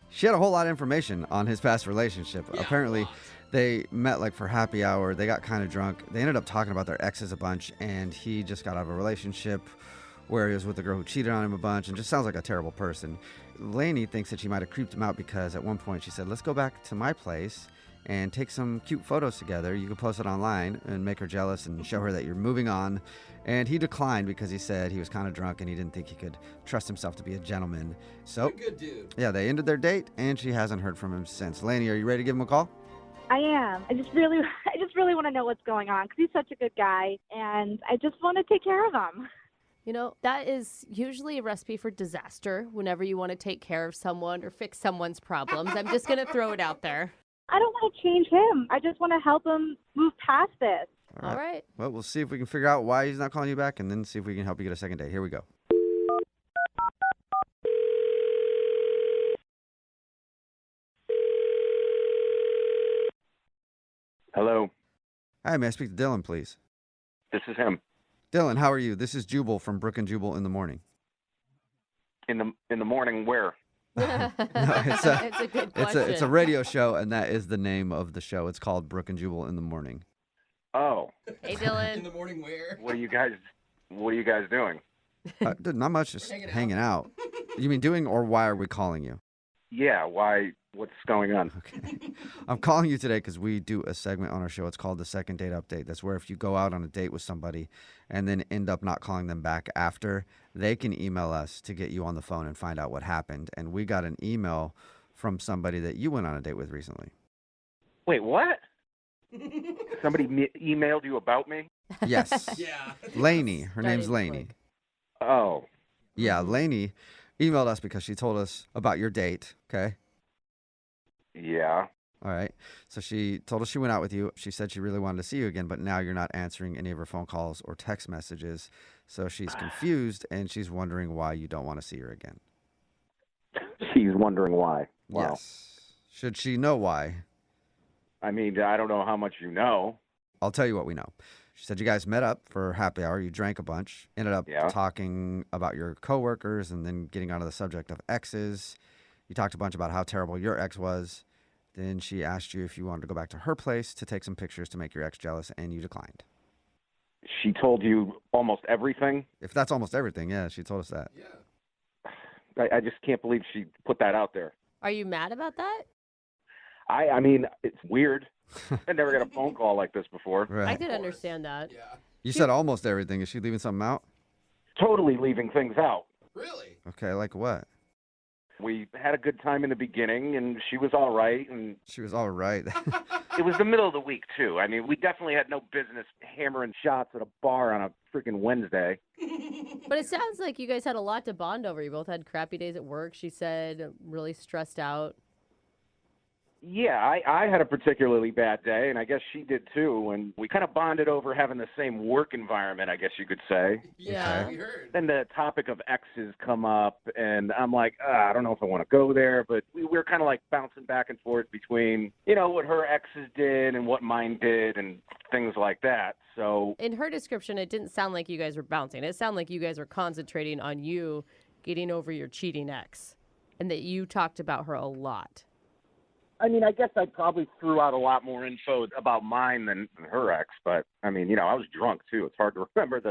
Speaker 2: she had a whole lot of information on his past relationship. Apparently, they met like for happy hour. They got kind of drunk. They ended up talking about their exes a bunch, and he just got out of a relationship where he was with a girl who cheated on him a bunch and just sounds like a terrible person. Lainey thinks that she might have creeped him out because at one point she said, let's go back to my place and take some cute photos together. You can post it online and make her jealous and show her that you're moving on. And he declined because he said he was kind of drunk and he didn't think he could trust himself to be a gentleman. So,
Speaker 15: Good dude.
Speaker 2: yeah, they ended their date and she hasn't heard from him since. Lainey, are you ready to give him a call?
Speaker 14: I am. I just really want to know what's going on because he's such a good guy, and I just want to take care of him.
Speaker 8: You know, that is usually a recipe for disaster whenever you want to take care of someone or fix someone's problems. I'm just going to throw it out there.
Speaker 14: I don't want to change him. I just want to help him move past this.
Speaker 8: All right.
Speaker 2: Well, we'll see if we can figure out why he's not calling you back and then see if we can help you get a second date. Here we go.
Speaker 16: Hello.
Speaker 2: Hi, may I speak to Dylan, please?
Speaker 16: This is him.
Speaker 2: Dylan, how are you? This is Jubal from Brooke and Jubal in the morning.
Speaker 16: In the morning, where?
Speaker 2: No,
Speaker 8: it's a good question.
Speaker 2: It's a radio show, and that is the name of the show. It's called Brooke and Jubal in the morning.
Speaker 16: Oh.
Speaker 8: Hey, Dylan.
Speaker 5: In the morning, where?
Speaker 16: What are you guys doing?
Speaker 2: Dude, not much, just hanging out. You mean doing, or why are we calling you?
Speaker 16: Yeah. Why? What's going on?
Speaker 2: Okay. I'm calling you today because we do a segment on our show. It's called the Second Date Update. That's where if you go out on a date with somebody and then end up not calling them back after, they can email us to get you on the phone and find out what happened. And we got an email from somebody that you went on a date with recently.
Speaker 16: Wait, what? Somebody emailed you about me?
Speaker 2: Yes.
Speaker 5: Yeah.
Speaker 2: Lainey. Her name's Lainey.
Speaker 16: Oh.
Speaker 2: Yeah, Lainey emailed us because she told us about your date, okay?
Speaker 16: Yeah.
Speaker 2: All right. So she told us she went out with you. She said she really wanted to see you again, but now you're not answering any of her phone calls or text messages. So she's confused, and she's wondering why you don't want to see her again.
Speaker 16: She's wondering why. Wow.
Speaker 2: Yes. Should she know why?
Speaker 16: I mean, I don't know how much you know.
Speaker 2: I'll tell you what we know. She said you guys met up for happy hour. You drank a bunch, ended up talking about your coworkers, and then getting onto the subject of exes. You talked a bunch about how terrible your ex was. Then she asked you if you wanted to go back to her place to take some pictures to make your ex jealous, and you declined.
Speaker 16: She told you almost everything?
Speaker 2: If that's almost everything, yeah, she told us that.
Speaker 5: Yeah.
Speaker 16: I just can't believe she put that out there.
Speaker 8: Are you mad about that?
Speaker 16: I mean, it's weird. I never got a phone call like this before.
Speaker 2: Right.
Speaker 8: I could understand that.
Speaker 5: Yeah.
Speaker 2: You said almost everything. Is she leaving something out?
Speaker 16: Totally leaving things out.
Speaker 5: Really?
Speaker 2: Okay, like what?
Speaker 16: We had a good time in the beginning, and she was all right. And
Speaker 2: she was all right.
Speaker 16: It was the middle of the week, too. I mean, we definitely had no business hammering shots at a bar on a freaking Wednesday.
Speaker 8: But it sounds like you guys had a lot to bond over. You both had crappy days at work, she said, really stressed out.
Speaker 16: Yeah, I had a particularly bad day, and I guess she did too. And we kind of bonded over having the same work environment, I guess you could say.
Speaker 8: Yeah.
Speaker 5: We heard.
Speaker 16: Then the topic of exes come up, and I'm like, I don't know if I want to go there. But we were kind of like bouncing back and forth between, what her exes did and what mine did and things like that. So
Speaker 8: in her description, it didn't sound like you guys were bouncing. It sounded like you guys were concentrating on you getting over your cheating ex and that you talked about her a lot.
Speaker 16: I mean, I guess I probably threw out a lot more info about mine than her ex, but I mean, I was drunk too. It's hard to remember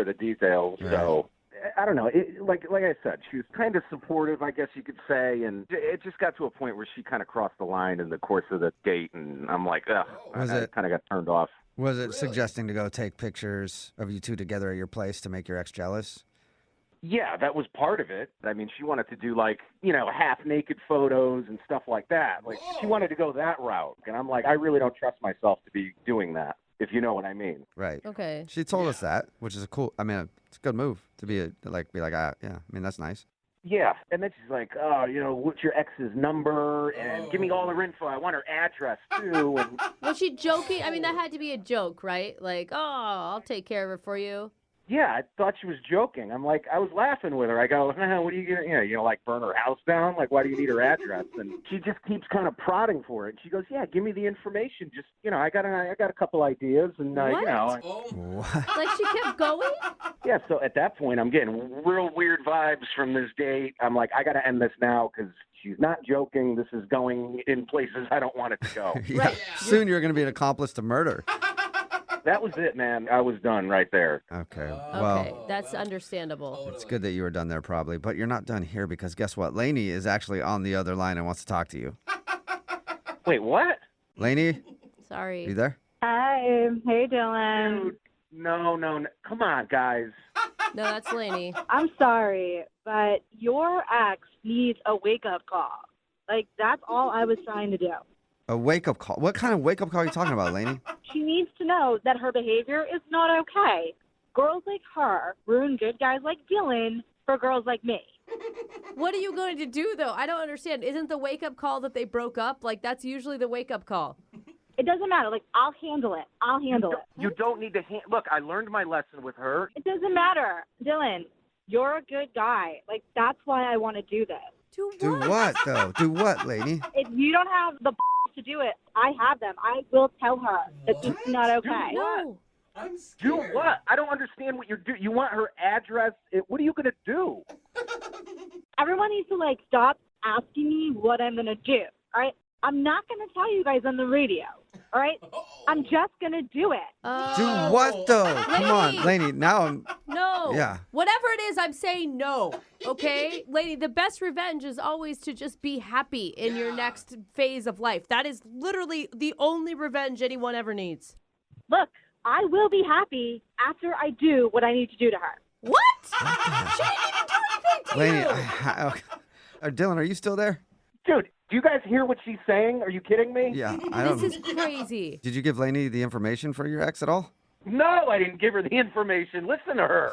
Speaker 16: the details.
Speaker 2: Right.
Speaker 16: So I don't know. Like I said, she was kind of supportive, I guess you could say, and it just got to a point where she kind of crossed the line in the course of the date, and I'm like, ugh, I kind of got turned off.
Speaker 2: Was it suggesting to go take pictures of you two together at your place to make your ex jealous?
Speaker 16: Yeah, that was part of it. I mean, she wanted to do half-naked photos and stuff like that. Like, she wanted to go that route. And I'm like, I really don't trust myself to be doing that, if you know what I mean.
Speaker 2: Right.
Speaker 8: Okay.
Speaker 2: She told us that, which is it's a good move to be like, yeah, I mean, that's nice.
Speaker 16: Yeah, and then she's like, what's your ex's number? And give me all her info. I want her address, too. And
Speaker 8: Was she joking? I mean, that had to be a joke, right? Like, I'll take care of her for you.
Speaker 16: yeah, I thought she was joking. I'm like, I was laughing with her. I go, what are you going to, like burn her house down? Like, why do you need her address? And she just keeps kind of prodding for it. She goes, yeah, give me the information. Just, I got a couple ideas, and
Speaker 8: Like she kept going?
Speaker 16: Yeah. So at that point, I'm getting real weird vibes from this date. I'm like, I got to end this now because she's not joking. This is going in places I don't want it to go.
Speaker 2: Yeah. Right. Soon you're going to be an accomplice to murder.
Speaker 16: That was it, man. I was done right there.
Speaker 2: Okay.
Speaker 8: Okay, that's understandable.
Speaker 2: It's good that you were done there probably, but you're not done here because guess what? Lainey is actually on the other line and wants to talk to you.
Speaker 16: Wait, what?
Speaker 2: Lainey?
Speaker 8: Sorry.
Speaker 2: You there?
Speaker 14: Hi. Hey, Dylan.
Speaker 16: Dude, no. Come on, guys.
Speaker 8: No, that's Lainey.
Speaker 14: I'm sorry, but your ex needs a wake-up call. Like, that's all I was trying to do.
Speaker 2: A wake-up call? What kind of wake-up call are you talking about, Lainey?
Speaker 14: She needs to know that her behavior is not okay. girls like her ruin good guys like Dylan for girls like me.
Speaker 8: What are you going to do, though? I don't understand. Isn't the wake-up call that they broke up? Like, that's usually the wake-up call.
Speaker 14: It doesn't matter. Like, I'll handle it.
Speaker 16: You don't need to look, I learned my lesson with her.
Speaker 14: It doesn't matter. Dylan, you're a good guy. Like, that's why I want to do this.
Speaker 8: Do
Speaker 17: what, though? Do what, lady?
Speaker 14: If you don't have the to do it, I have them. I will tell her that this is not okay.
Speaker 8: No.
Speaker 16: I'm scared. Do what? I don't understand what you're doing. You want her address? What are you going to do?
Speaker 14: Everyone needs to, like, stop asking me what I'm going to do, all right? I'm not going to tell you guys on the radio, all right? I'm just going to do it.
Speaker 17: Do what, though? Come on, Lainey. Now I'm...
Speaker 8: No.
Speaker 17: Yeah.
Speaker 8: Whatever it is, I'm saying no. Okay? Lady, the best revenge is always to just be happy in your next phase of life. That is literally the only revenge anyone ever needs.
Speaker 14: Look, I will be happy after I do what I need to do to her.
Speaker 8: What? She didn't even do anything to
Speaker 17: Lainey,
Speaker 8: you.
Speaker 17: Dylan, are you still there?
Speaker 16: Dude, do you guys hear what she's saying? Are you kidding me?
Speaker 17: Yeah, I don't...
Speaker 8: This is crazy.
Speaker 17: Did you give Lainey the information for your ex at all?
Speaker 16: No, I didn't give her the information. Listen to her.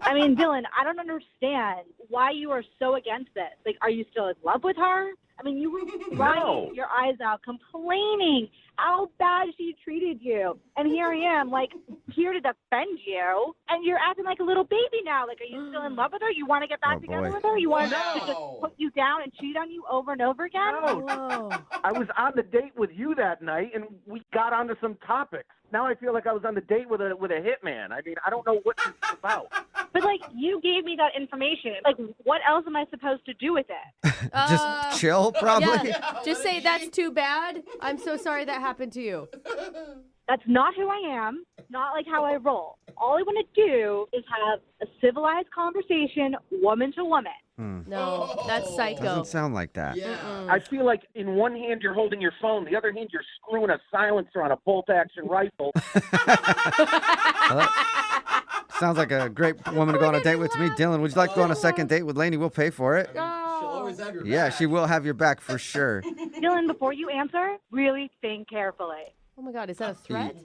Speaker 14: I mean, Dylan, I don't understand why you are so against this. Like, are you still in love with her? I mean, you were crying your eyes out, complaining how bad she treated you. And here I am, like, here to defend you. And you're acting like a little baby now. Like, are you still in love with her? You want to get back together with her? You want her to just put you down and cheat on you over and over again?
Speaker 16: No. I was on the date with you that night, and we got onto some topics. Now I feel like I was on the date with a hitman. I mean, I don't know what this is about.
Speaker 14: But, like, you gave me that information. Like, what else am I supposed to do with it?
Speaker 17: Just chill, probably?
Speaker 8: Yeah. Just say that's too bad. I'm so sorry that happened to you.
Speaker 14: That's not who I am. Not like how I roll. All I want to do is have a civilized conversation, woman to woman.
Speaker 8: No, that's psycho.
Speaker 17: Doesn't sound like that.
Speaker 16: I feel like in one hand you're holding your phone, the other hand you're screwing a silencer on a bolt-action rifle.
Speaker 17: Sounds like a great woman to go on a date with to me. Dylan, would you like to go on a second date with Lainey? We'll pay for it.
Speaker 15: She'll always have your
Speaker 17: Yeah,
Speaker 15: back.
Speaker 17: she will have your back for sure.
Speaker 14: Dylan, before you answer, really think carefully.
Speaker 8: Oh my God, is that a threat?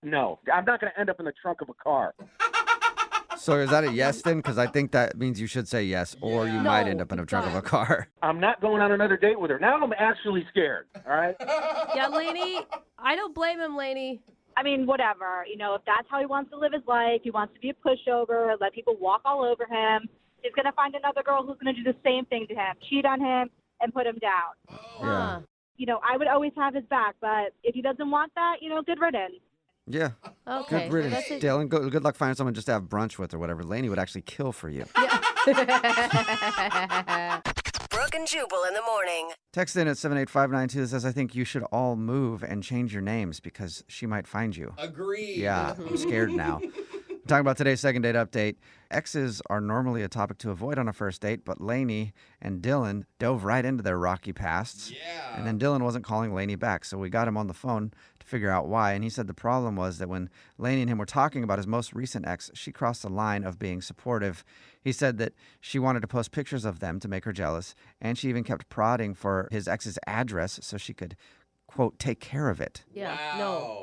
Speaker 16: No, I'm not going to end up in the trunk of a car.
Speaker 17: So is that a yes then? Because I think that means you should say yes, or you might end up in a trunk of a car.
Speaker 16: I'm not going on another date with her. Now I'm actually scared, all right?
Speaker 8: Yeah, Lainey, I don't blame him, Lainey.
Speaker 14: I mean, whatever. You know, if that's how he wants to live his life, he wants to be a pushover, let people walk all over him. He's going to find another girl who's going to do the same thing to him, cheat on him, and put him down.
Speaker 17: Yeah.
Speaker 14: You know, I would always have his back, but if he doesn't want that, you know, good riddance.
Speaker 17: Yeah.
Speaker 8: Okay.
Speaker 17: Good riddance, Dylan. Good luck finding someone just to have brunch with or whatever. Lainey would actually kill for you.
Speaker 7: Brooke and Jubal in the morning.
Speaker 17: Text in at 78592 that says, I think you should all move and change your names because she might find you.
Speaker 15: Agreed.
Speaker 17: Yeah, I'm scared now. Talking about today's second date update. Exes are normally a topic to avoid on a first date, but Lainey and Dylan dove right into their rocky pasts.
Speaker 15: Yeah.
Speaker 17: And then Dylan wasn't calling Lainey back, so we got him on the phone to figure out why. And he said the problem was that when Lainey and him were talking about his most recent ex, she crossed the line of being supportive. He said that she wanted to post pictures of them to make her jealous, and she even kept prodding for his ex's address so she could, quote, take care of it.
Speaker 8: Yeah,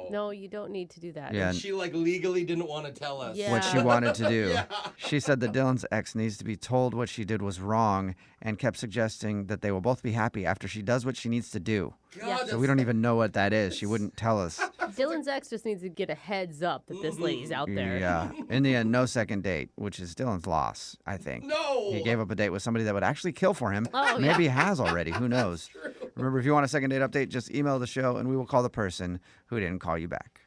Speaker 8: no, you don't need to do that.
Speaker 17: Yeah.
Speaker 15: And she like legally didn't want to tell us
Speaker 17: What she wanted to do.
Speaker 15: Yeah.
Speaker 17: She said that Dylan's ex needs to be told what she did was wrong and kept suggesting that they will both be happy after she does what she needs to do.
Speaker 15: God,
Speaker 17: So we don't even know what that is. She wouldn't tell us.
Speaker 8: Dylan's ex just needs to get a heads up that this lady's out there.
Speaker 17: Yeah. In the end, no second date, which is Dylan's loss, I think.
Speaker 15: No.
Speaker 17: He gave up a date with somebody that would actually kill for him.
Speaker 8: Oh,
Speaker 17: Maybe
Speaker 8: yeah.
Speaker 17: he has already. Who knows? Remember, if you want a second date update, just email the show and we will call the person who didn't call you back.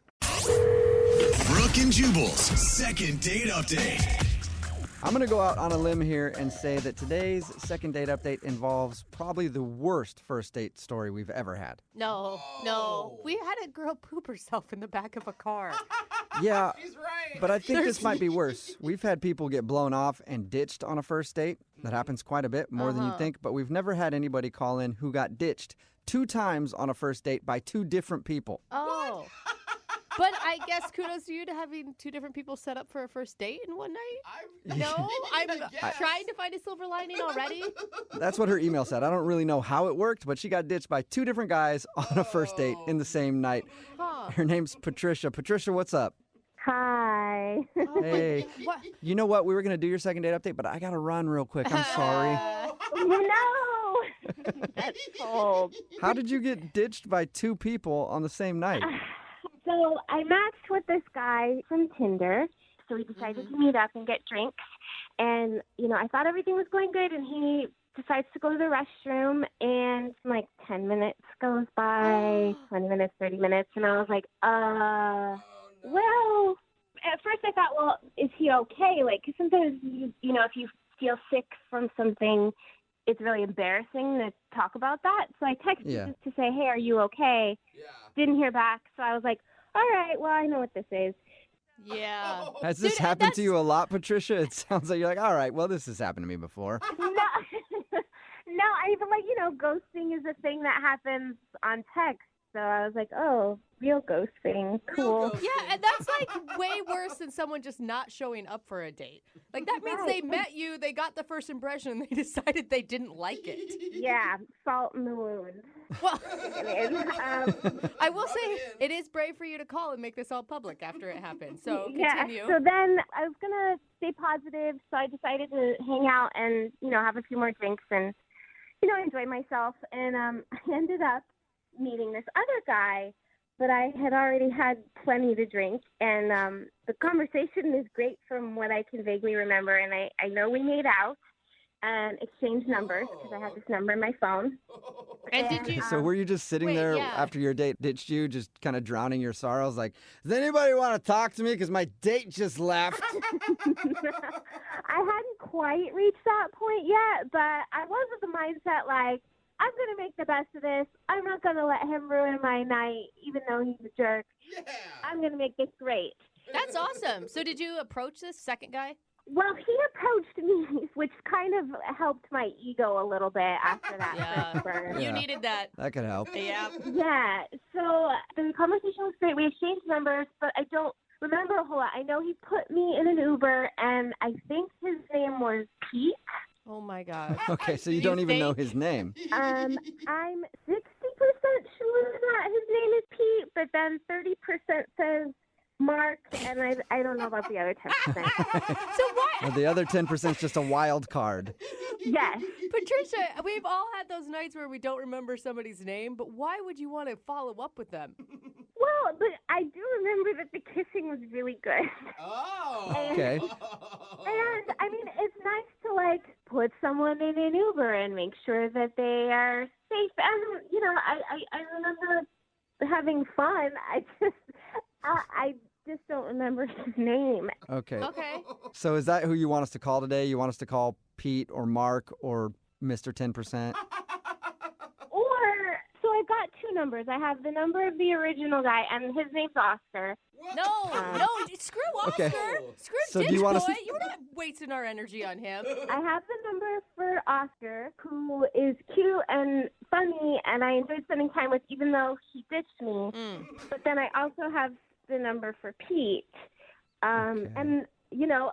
Speaker 1: Brooke and Jubal's second date update.
Speaker 2: I'm going to go out on a limb here and say that today's second date update involves probably the worst first date story we've ever had.
Speaker 8: No. We had a girl poop herself in the back of a car.
Speaker 2: Yeah,
Speaker 15: She's right.
Speaker 2: but I think this might be worse. We've had people get blown off and ditched on a first date. That happens quite a bit, more than you think, but we've never had anybody call in who got ditched 2 times on a first date by 2 different people.
Speaker 8: Oh. But I guess kudos to you to having 2 different people set up for a first date in one night. No, I'm trying to find a silver lining already.
Speaker 2: That's what her email said. I don't really know how it worked, but she got ditched by 2 different guys on a first date in the same night.
Speaker 8: Huh.
Speaker 2: Her name's Patricia. Patricia, what's up?
Speaker 18: Hi.
Speaker 2: Hey.
Speaker 3: What?
Speaker 2: You know what? We were going to do your second date update, but I got to run real quick. I'm sorry.
Speaker 18: No. That's cold.
Speaker 2: How did you get ditched by two people on the same night?
Speaker 18: So I matched with this guy from Tinder. So we decided to meet up and get drinks. And, I thought everything was going good. And he decides to go to the restroom. And like 10 minutes goes by, 20 minutes, 30 minutes. And I was like, well, at first I thought, well, is he okay? Like, 'cause sometimes, if you feel sick from something, it's really embarrassing to talk about that. So I texted just to say, hey, are you okay? Yeah. Didn't hear back. So I was like, all right, well, I know what this is.
Speaker 8: Yeah.
Speaker 2: Has this happened to you a lot, Patricia? It sounds like you're like, all right, well, this has happened to me before.
Speaker 18: No, I even ghosting is a thing that happens on text. So I was like, oh, real ghosting. Cool.
Speaker 8: Yeah, and that's like way worse than someone just not showing up for a date. Like that means they met you, they got the first impression, and they decided they didn't like it.
Speaker 18: Yeah, salt in the wound.
Speaker 8: Well, I will say it is brave for you to call and make this all public after it happened. So continue.
Speaker 18: Yeah, so then I was going to stay positive, so I decided to hang out and, have a few more drinks and, enjoy myself. And I ended up meeting this other guy, but I had already had plenty to drink, and the conversation is great from what I can vaguely remember, and I know we made out and exchanged numbers because I had this number in my phone.
Speaker 8: And did you?
Speaker 2: So were you just sitting there after your date ditched you, just kind of drowning your sorrows? Like, does anybody want to talk to me? Because my date just left.
Speaker 18: I hadn't quite reached that point yet, but I was with the mindset like, I'm going to make the best of this. I'm not going to let him ruin my night, even though he's a jerk. Yeah. I'm going to make this great.
Speaker 8: That's awesome. So did you approach this second guy?
Speaker 18: Well, he approached me, which kind of helped my ego a little bit after that first burn.
Speaker 8: You needed that.
Speaker 2: That could help.
Speaker 8: Yeah.
Speaker 18: Yeah. So the conversation was great. We exchanged numbers, but I don't remember a whole lot. I know he put me in an Uber, and I think his name was Pete.
Speaker 8: Oh, my God.
Speaker 2: Okay, so you don't even know his name.
Speaker 18: I'm 60% sure that his name is Pete, but then 30% says Mark, and I don't know about the other 10%.
Speaker 8: So what?
Speaker 2: Well, the other 10% is just a wild card.
Speaker 18: Yes.
Speaker 8: Patricia, we've all had those nights where we don't remember somebody's name, but why would you want to follow up with them?
Speaker 18: Well, but I do remember that the kissing was really good.
Speaker 15: Oh.
Speaker 2: Okay.
Speaker 18: And, I mean, it's nice to, put someone in an Uber and make sure that they are safe. And, I remember having fun. I just don't remember his name.
Speaker 2: Okay.
Speaker 8: Okay.
Speaker 2: So is that who you want us to call today? You want us to call Pete or Mark or Mr. 10%?
Speaker 18: So I've got two numbers. I have the number of the original guy, and his name's Oscar.
Speaker 8: No, screw Oscar.
Speaker 2: Okay.
Speaker 8: Screw
Speaker 2: So do
Speaker 8: Ditch
Speaker 2: you want us
Speaker 8: Boy.
Speaker 2: to-
Speaker 8: You're not wasting our energy on him.
Speaker 18: I have the number for Oscar, who is cute and funny, and I enjoy spending time with, even though he ditched me. But then I also have the number for Pete. And,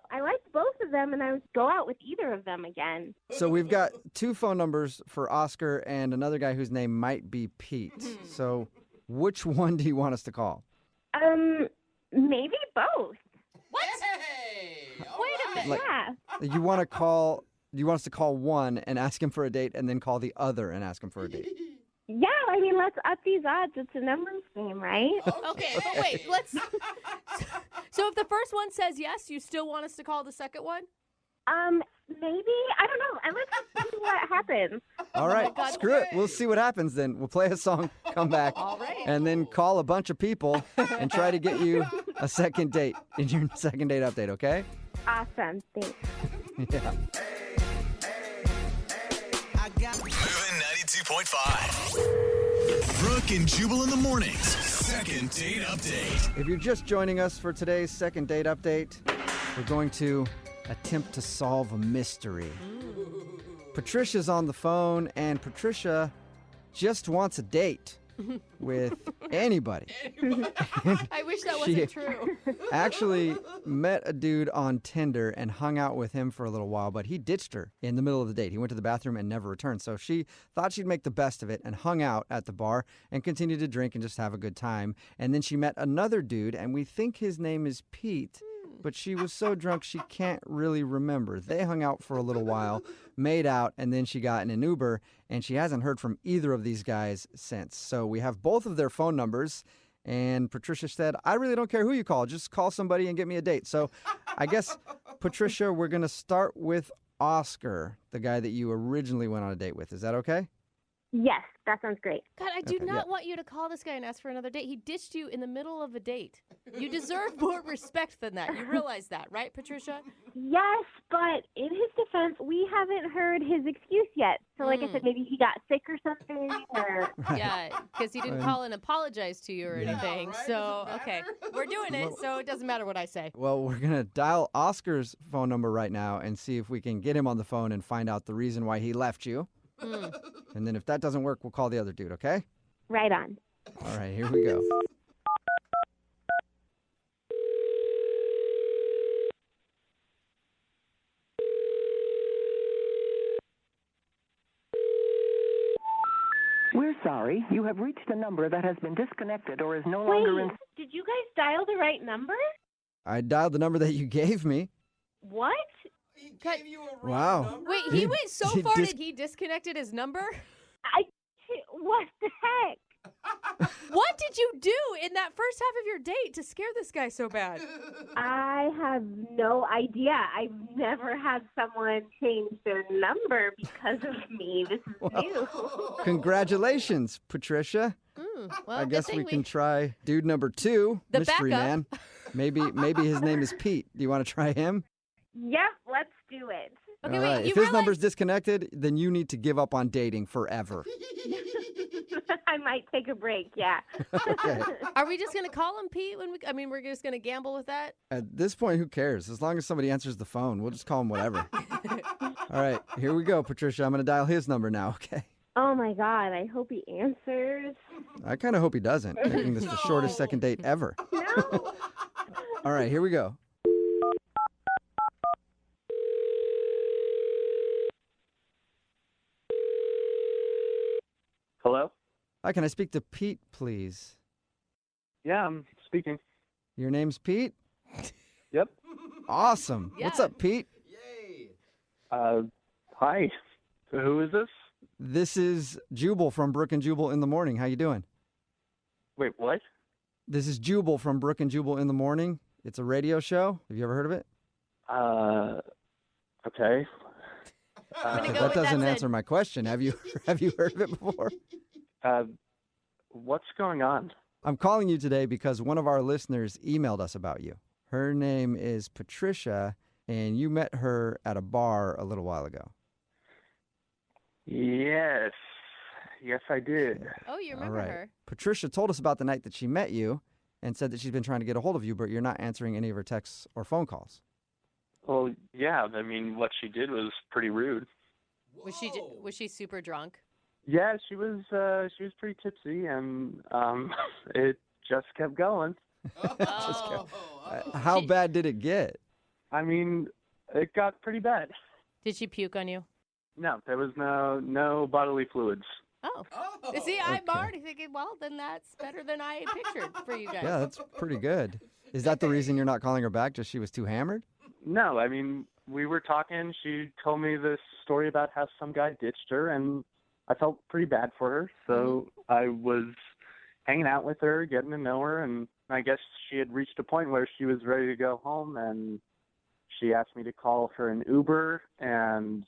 Speaker 18: I liked both of them, and I would go out with either of them again.
Speaker 2: So we've got two phone numbers for Oscar and another guy whose name might be Pete. So which one do you want us to call?
Speaker 18: Maybe both.
Speaker 8: What? Hey, wait a minute.
Speaker 18: Yeah.
Speaker 2: You want us to call one and ask him for a date and then call the other and ask him for a date?
Speaker 18: Yeah, I mean, let's up these odds. It's a numbers game, right?
Speaker 8: Okay, but wait, let's... So if the first one says yes, you still want us to call the second one?
Speaker 18: Maybe. I don't know. And let's just see what happens.
Speaker 2: All right, screw it. We'll see what happens then. We'll play a song, come back, and then call a bunch of people and try to get you a second date in your second date update, okay?
Speaker 18: Awesome. Thanks.
Speaker 2: Yeah.
Speaker 1: Moving 92.5. Brooke and Jubal in the mornings. Second date update.
Speaker 2: If you're just joining us for today's second date update, we're going to attempt to solve a mystery. Patricia's on the phone, and Patricia just wants a date with Anybody.
Speaker 8: I wish that
Speaker 2: She-
Speaker 8: wasn't true.
Speaker 2: Actually met a dude on Tinder and hung out with him for a little while, but he ditched her in the middle of the date. He went to the bathroom and never returned. So she thought she'd make the best of it and hung out at the bar and continued to drink and just have a good time. And then she met another dude, and we think his name is Pete, but she was so drunk she can't really remember. They hung out for a little while, made out, and then she got in an Uber, and she hasn't heard from either of these guys since. So we have both of their phone numbers. And Patricia said, I really don't care who you call. Just call somebody and get me a date. So I guess, Patricia, we're going to start with Oscar, the guy that you originally went on a date with. Is that okay?
Speaker 18: Yes, that sounds great.
Speaker 8: God, I do not want you to call this guy and ask for another date. He ditched you in the middle of a date. You deserve more respect than that. You realize that, right, Patricia?
Speaker 18: Yes, but in his defense, we haven't heard his excuse yet. So, like I said, maybe he got sick or something. Or...
Speaker 8: Yeah, because he didn't call and apologize to you or anything. So, okay, we're doing it, so it doesn't matter what I say.
Speaker 2: Well, we're going to dial Oscar's phone number right now and see if we can get him on the phone and find out the reason why he left you. And then if that doesn't work, we'll call the other dude, okay?
Speaker 18: Right on.
Speaker 2: All right, here we go.
Speaker 19: We're sorry. You have reached a number that has been disconnected or is no longer in...
Speaker 18: Did you guys dial the right number?
Speaker 2: I dialed the number that you gave me.
Speaker 18: What?
Speaker 2: Wow.
Speaker 8: Wait, he went so
Speaker 2: He
Speaker 8: far
Speaker 2: dis-
Speaker 8: that he disconnected his number?
Speaker 18: What the heck?
Speaker 8: What did you do in that first half of your date to scare this guy so bad?
Speaker 18: I have no idea. I've never had someone change their number because of me. This is new.
Speaker 2: Congratulations, Patricia.
Speaker 8: Well,
Speaker 2: I
Speaker 8: good
Speaker 2: guess
Speaker 8: thing
Speaker 2: we can try dude number 2,
Speaker 8: The
Speaker 2: mystery
Speaker 8: backup.
Speaker 2: man. Maybe his name is Pete. Do you want to try him?
Speaker 18: Yep, let's do it.
Speaker 8: Okay,
Speaker 2: All
Speaker 8: wait,
Speaker 2: right.
Speaker 8: you
Speaker 2: If his
Speaker 8: realize...
Speaker 2: number's disconnected, then you need to give up on dating forever.
Speaker 18: I might take a break, yeah.
Speaker 2: Okay.
Speaker 8: Are we just going to call him Pete? We're just going to gamble with that?
Speaker 2: At this point, who cares? As long as somebody answers the phone, we'll just call him whatever. All right, here we go, Patricia. I'm going to dial his number now, okay?
Speaker 18: Oh my God, I hope he answers.
Speaker 2: I kind of hope he doesn't, making this the shortest second date ever.
Speaker 18: No.
Speaker 2: All right, here we go.
Speaker 10: Hello?
Speaker 2: Hi, can I speak to Pete, please?
Speaker 10: Yeah, I'm speaking.
Speaker 2: Your name's Pete?
Speaker 10: Yep.
Speaker 2: Awesome. What's up, Pete?
Speaker 10: Hi. So who is this?
Speaker 2: This is Jubal from Brooke and Jubal in the Morning. How you doing?
Speaker 10: Wait, what?
Speaker 2: This is Jubal from Brooke and Jubal in the Morning. It's a radio show. Have you ever heard of it?
Speaker 10: Okay.
Speaker 2: That doesn't answer my question. Have you heard of it before?
Speaker 10: What's going on?
Speaker 2: I'm calling you today because one of our listeners emailed us about you. Her name is Patricia, and you met her at a bar a little while ago.
Speaker 10: Yes. Yes, I did.
Speaker 8: Oh, you
Speaker 2: All
Speaker 8: remember
Speaker 2: right.
Speaker 8: her.
Speaker 2: Patricia told us about the night that she met you and said that she's been trying to get a hold of you, but you're not answering any of her texts or phone calls.
Speaker 10: Well, yeah. I mean, what she did was pretty rude.
Speaker 8: Was she super drunk?
Speaker 10: Yeah, she was pretty tipsy, and it just kept going.
Speaker 2: How bad did it get?
Speaker 10: I mean, it got pretty bad.
Speaker 8: Did she puke on you?
Speaker 10: No, there was no bodily fluids.
Speaker 8: Oh. See, I'm already thinking, well, then that's better than I pictured for you guys.
Speaker 2: Yeah, that's pretty good. Is that the reason you're not calling her back? Just she was too hammered?
Speaker 10: No, I mean, we were talking. She told me this story about how some guy ditched her, and I felt pretty bad for her. So I was hanging out with her, getting to know her, and I guess she had reached a point where she was ready to go home, and she asked me to call her an Uber, and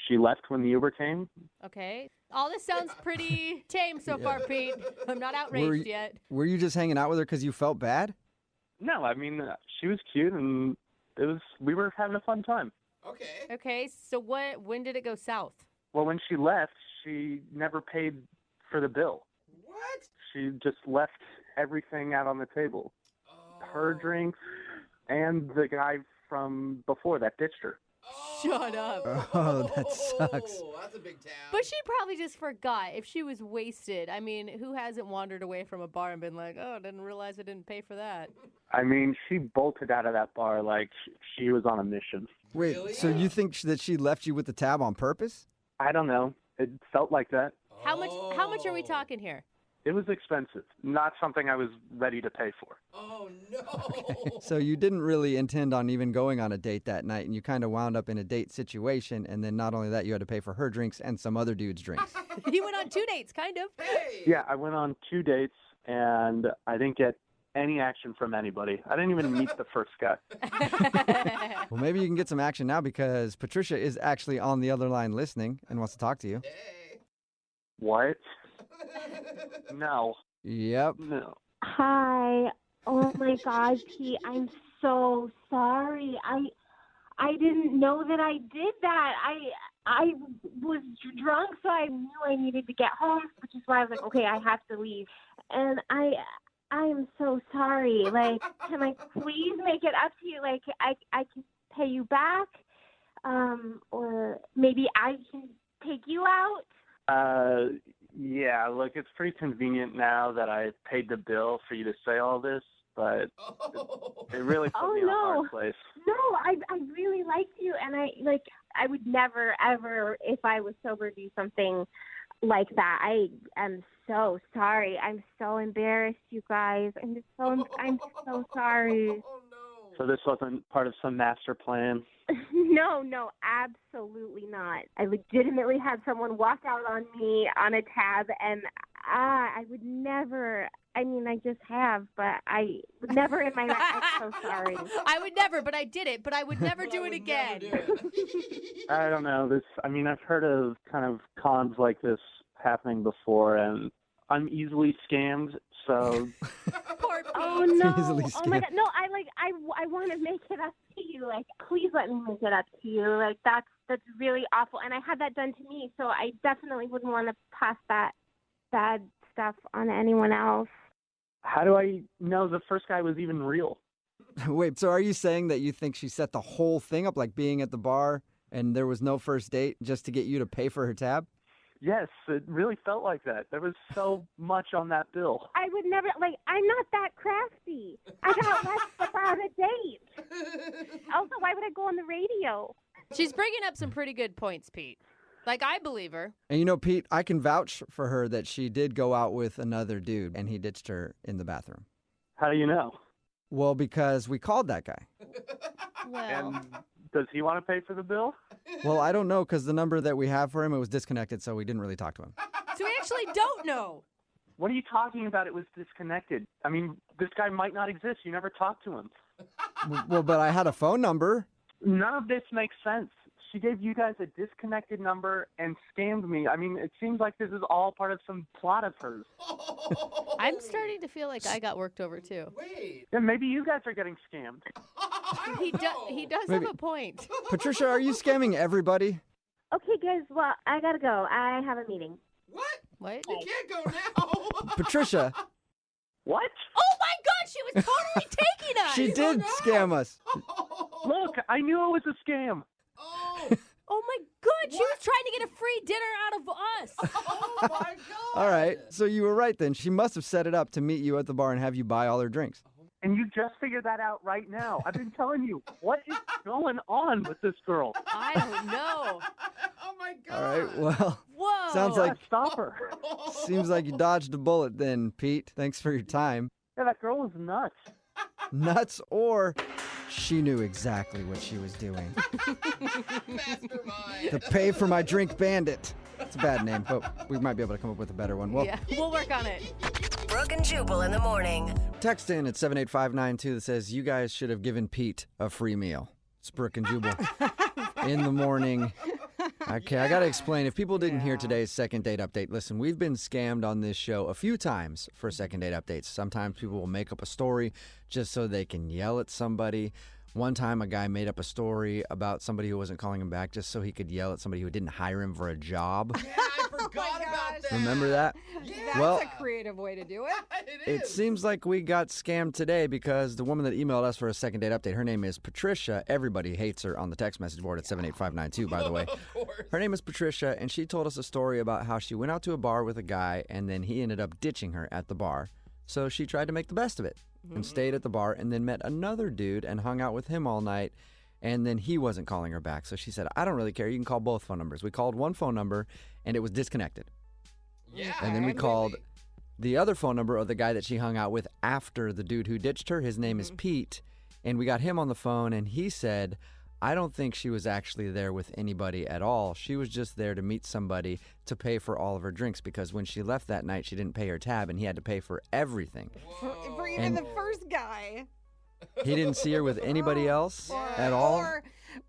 Speaker 10: she left when the Uber came.
Speaker 8: Okay. All this sounds pretty tame so far, Pete. I'm not outraged yet.
Speaker 2: Were you just hanging out with her because you felt bad?
Speaker 10: No, I mean, she was cute, and we were having a fun time.
Speaker 8: Okay, so when did it go south?
Speaker 10: Well, when she left, she never paid for the bill.
Speaker 15: What?
Speaker 10: She just left everything out on the table. Her drinks and the guy from before that ditched her.
Speaker 8: Shut up.
Speaker 2: Oh, that sucks.
Speaker 5: That's a big town.
Speaker 8: But she probably just forgot. If she was wasted, I mean, who hasn't wandered away from a bar and been like, oh, I didn't realize I didn't pay for that?
Speaker 10: I mean, she bolted out of that bar like she was on a mission.
Speaker 2: Wait, so you think that she left you with the tab on purpose?
Speaker 10: I don't know. It felt like that.
Speaker 8: How much are we talking here?
Speaker 10: It was expensive. Not something I was ready to pay for.
Speaker 5: Oh, no.
Speaker 2: So you didn't really intend on even going on a date that night, and you kind of wound up in a date situation, and then not only that, you had to pay for her drinks and some other dude's drinks.
Speaker 8: You went on 2 dates, kind of.
Speaker 10: Yeah, I went on 2 dates, and I didn't get any action from anybody. I didn't even meet the first guy.
Speaker 2: Well, maybe you can get some action now because Patricia is actually on the other line listening and wants to talk to you.
Speaker 10: What? No.
Speaker 2: Yep.
Speaker 10: No.
Speaker 18: Hi. Oh my God, Pete, I'm so sorry. I didn't know that I did that. I was drunk, so I knew I needed to get home, which is why I was like, okay, I have to leave. And I am so sorry. Like, can I please make it up to you? Like, I can pay you back, or maybe I can take you out.
Speaker 10: Yeah, look, it's pretty convenient now that I paid the bill for you to say all this, but it really put me in a hard place.
Speaker 18: No, I really liked you, and I would never, ever, if I was sober, do something like that. I am so sorry. I'm so embarrassed, you guys. I'm so sorry.
Speaker 10: So this wasn't part of some master plan?
Speaker 18: No, absolutely not. I legitimately had someone walk out on me on a tab, and I would never. I mean, I just have, but I would never in my life. I'm so sorry.
Speaker 8: I would never, but I did it. But I would never do it again.
Speaker 10: I don't know. I've heard of kind of cons like this happening before, and I'm easily scammed, so...
Speaker 18: Oh no! Oh my God! No, I want to make it up to you. Like, please let me make it up to you. Like, that's really awful. And I had that done to me, so I definitely wouldn't want to pass that bad stuff on to anyone else.
Speaker 10: How do I know the first guy was even real?
Speaker 2: Wait, so are you saying that you think she set the whole thing up, like being at the bar and there was no first date just to get you to pay for her tab?
Speaker 10: Yes, it really felt like that. There was so much on that bill.
Speaker 18: I would never, I'm not that crafty. I got less about a date. Also, why would I go on the radio?
Speaker 8: She's bringing up some pretty good points, Pete. Like, I believe her.
Speaker 2: And you know, Pete, I can vouch for her that she did go out with another dude and he ditched her in the bathroom.
Speaker 10: How do you know?
Speaker 2: Well, because we called that guy.
Speaker 8: Well...
Speaker 10: And does he want to pay for the bill?
Speaker 2: Well, I don't know because the number that we have for him, it was disconnected, so we didn't really talk to him.
Speaker 8: So we actually don't know.
Speaker 10: What are you talking about? It was disconnected. I mean, this guy might not exist. You never talked to him.
Speaker 2: Well, but I had a phone number.
Speaker 10: None of this makes sense. She gave you guys a disconnected number and scammed me. I mean, it seems like this is all part of some plot of hers.
Speaker 8: I'm starting to feel like I got worked over, too.
Speaker 5: Wait.
Speaker 10: Yeah, maybe you guys are getting scammed.
Speaker 8: He does
Speaker 2: Maybe.
Speaker 8: have a point.
Speaker 2: Patricia, are you scamming everybody?
Speaker 18: Okay, guys, well, I gotta go. I have a meeting.
Speaker 8: What?
Speaker 5: You can't go now.
Speaker 2: Patricia,
Speaker 10: What?
Speaker 8: Oh, my God, she was totally taking us.
Speaker 2: she did scam us.
Speaker 10: Look, I knew it was a scam.
Speaker 8: Oh, my God, she was trying to get a free dinner out of us.
Speaker 5: Oh, my God.
Speaker 2: All right, so you were right then. She must have set it up to meet you at the bar and have you buy all her drinks.
Speaker 10: And you just figured that out right now. I've been telling you, what is going on with this girl?
Speaker 8: I don't know.
Speaker 5: Oh, my God.
Speaker 2: All right, well,
Speaker 8: Whoa.
Speaker 2: sounds like
Speaker 10: Stop her.
Speaker 2: seems like you dodged a bullet then, Pete. Thanks for your time.
Speaker 10: Yeah, that girl was nuts.
Speaker 2: Nuts or she knew exactly what she was doing.
Speaker 5: Mastermind.
Speaker 2: The Pay for My Drink Bandit. It's a bad name, but we might be able to come up with a better one. Well,
Speaker 8: Yeah, we'll work on it.
Speaker 7: Brooke and Jubal in the morning.
Speaker 2: text in at 78592 that says, you guys should have given Pete a free meal. It's Brooke and Jubal in the morning. Okay, I got to explain. If people didn't hear today's second date update, listen, we've been scammed on this show a few times for second date updates. Sometimes people will make up a story just so they can yell at somebody. One time, a guy made up a story about somebody who wasn't calling him back just so he could yell at somebody who didn't hire him for a job.
Speaker 5: Yeah, I forgot about that.
Speaker 2: Remember that?
Speaker 20: That's
Speaker 2: Well,
Speaker 20: a creative way to do it.
Speaker 2: it seems like we got scammed today because the woman that emailed us for a second date update, her name is Patricia. Everybody hates her on the text message board at 78592, by the way. Her name is Patricia, and she told us a story about how she went out to a bar with a guy, and then he ended up ditching her at the bar. So she tried to make the best of it and stayed at the bar and then met another dude and hung out with him all night. And then he wasn't calling her back. So she said, I don't really care. You can call both phone numbers. We called one phone number and it was disconnected.
Speaker 5: Yeah.
Speaker 2: And then we called the other phone number of the guy that she hung out with after the dude who ditched her. His name is Pete. And we got him on the phone and he said, I don't think she was actually there with anybody at all. She was just there to meet somebody to pay for all of her drinks because when she left that night, she didn't pay her tab and he had to pay for everything.
Speaker 20: For even the first guy.
Speaker 2: He didn't see her with anybody else at all.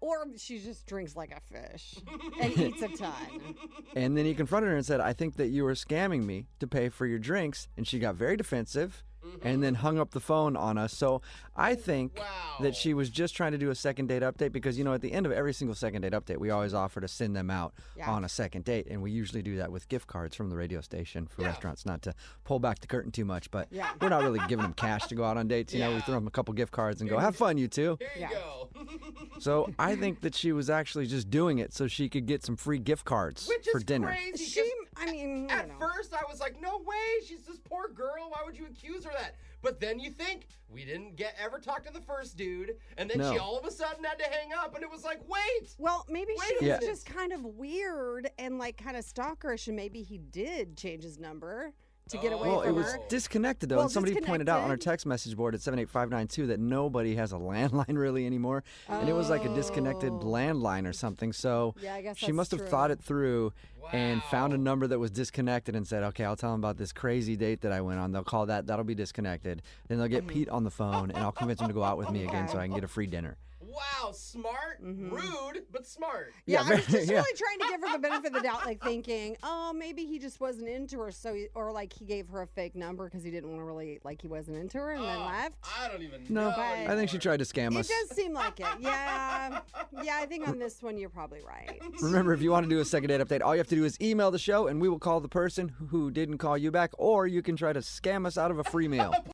Speaker 20: Or she just drinks like a fish and eats a ton.
Speaker 2: And then he confronted her and said, I think that you were scamming me to pay for your drinks. And she got very defensive and then hung up the phone on us. So I think that she was just trying to do a second date update because, you know, at the end of every single second date update, we always offer to send them out on a second date. And we usually do that with gift cards from the radio station for restaurants, not to pull back the curtain too much. But we're not really giving them cash to go out on dates. You know, we throw them a couple gift cards and go, have fun, you two.
Speaker 5: Here you go.
Speaker 2: So I think that she was actually just doing it so she could get some free gift cards
Speaker 5: Which
Speaker 2: for
Speaker 5: is
Speaker 2: dinner.
Speaker 5: crazy.
Speaker 20: At
Speaker 5: first I was like, no way, she's this poor girl. Why would you accuse her of that? But then you think, we didn't ever talk to the first dude, and then she all of a sudden had to hang up, and it was like, wait.
Speaker 20: Well, maybe
Speaker 5: Wait
Speaker 20: she
Speaker 5: a
Speaker 20: was
Speaker 5: minute.
Speaker 20: just kind of weird and like kind of stalkerish, and maybe he did change his number to get away
Speaker 2: Well,
Speaker 20: from
Speaker 2: it was
Speaker 20: her.
Speaker 2: disconnected, though. and somebody pointed out on our text message board at 78592 that nobody has a landline really anymore. And it was like a disconnected landline or something. So
Speaker 20: Yeah, I guess
Speaker 2: she
Speaker 20: that's
Speaker 2: must have
Speaker 20: true.
Speaker 2: thought it through and found a number that was disconnected and said, okay, I'll tell them about this crazy date that I went on. They'll call that. That'll be disconnected. Then they'll get Pete on the phone, and I'll convince him to go out with me again so I can get a free dinner.
Speaker 5: Wow, smart, rude, but smart.
Speaker 20: Yeah, I was just
Speaker 2: yeah.
Speaker 20: really trying to give her the benefit of the doubt, like thinking, oh, maybe he just wasn't into her, or like he gave her a fake number because he didn't want to really, like he wasn't into her and then left.
Speaker 5: I don't even
Speaker 2: No,
Speaker 5: know.
Speaker 2: I think she tried to scam
Speaker 20: It
Speaker 2: us.
Speaker 20: does seem like it. Yeah, I think on this one you're probably right.
Speaker 2: Remember, if you want to do a second date update, all you have to do is email the show, and we will call the person who didn't call you back, or you can try to scam us out of a free meal.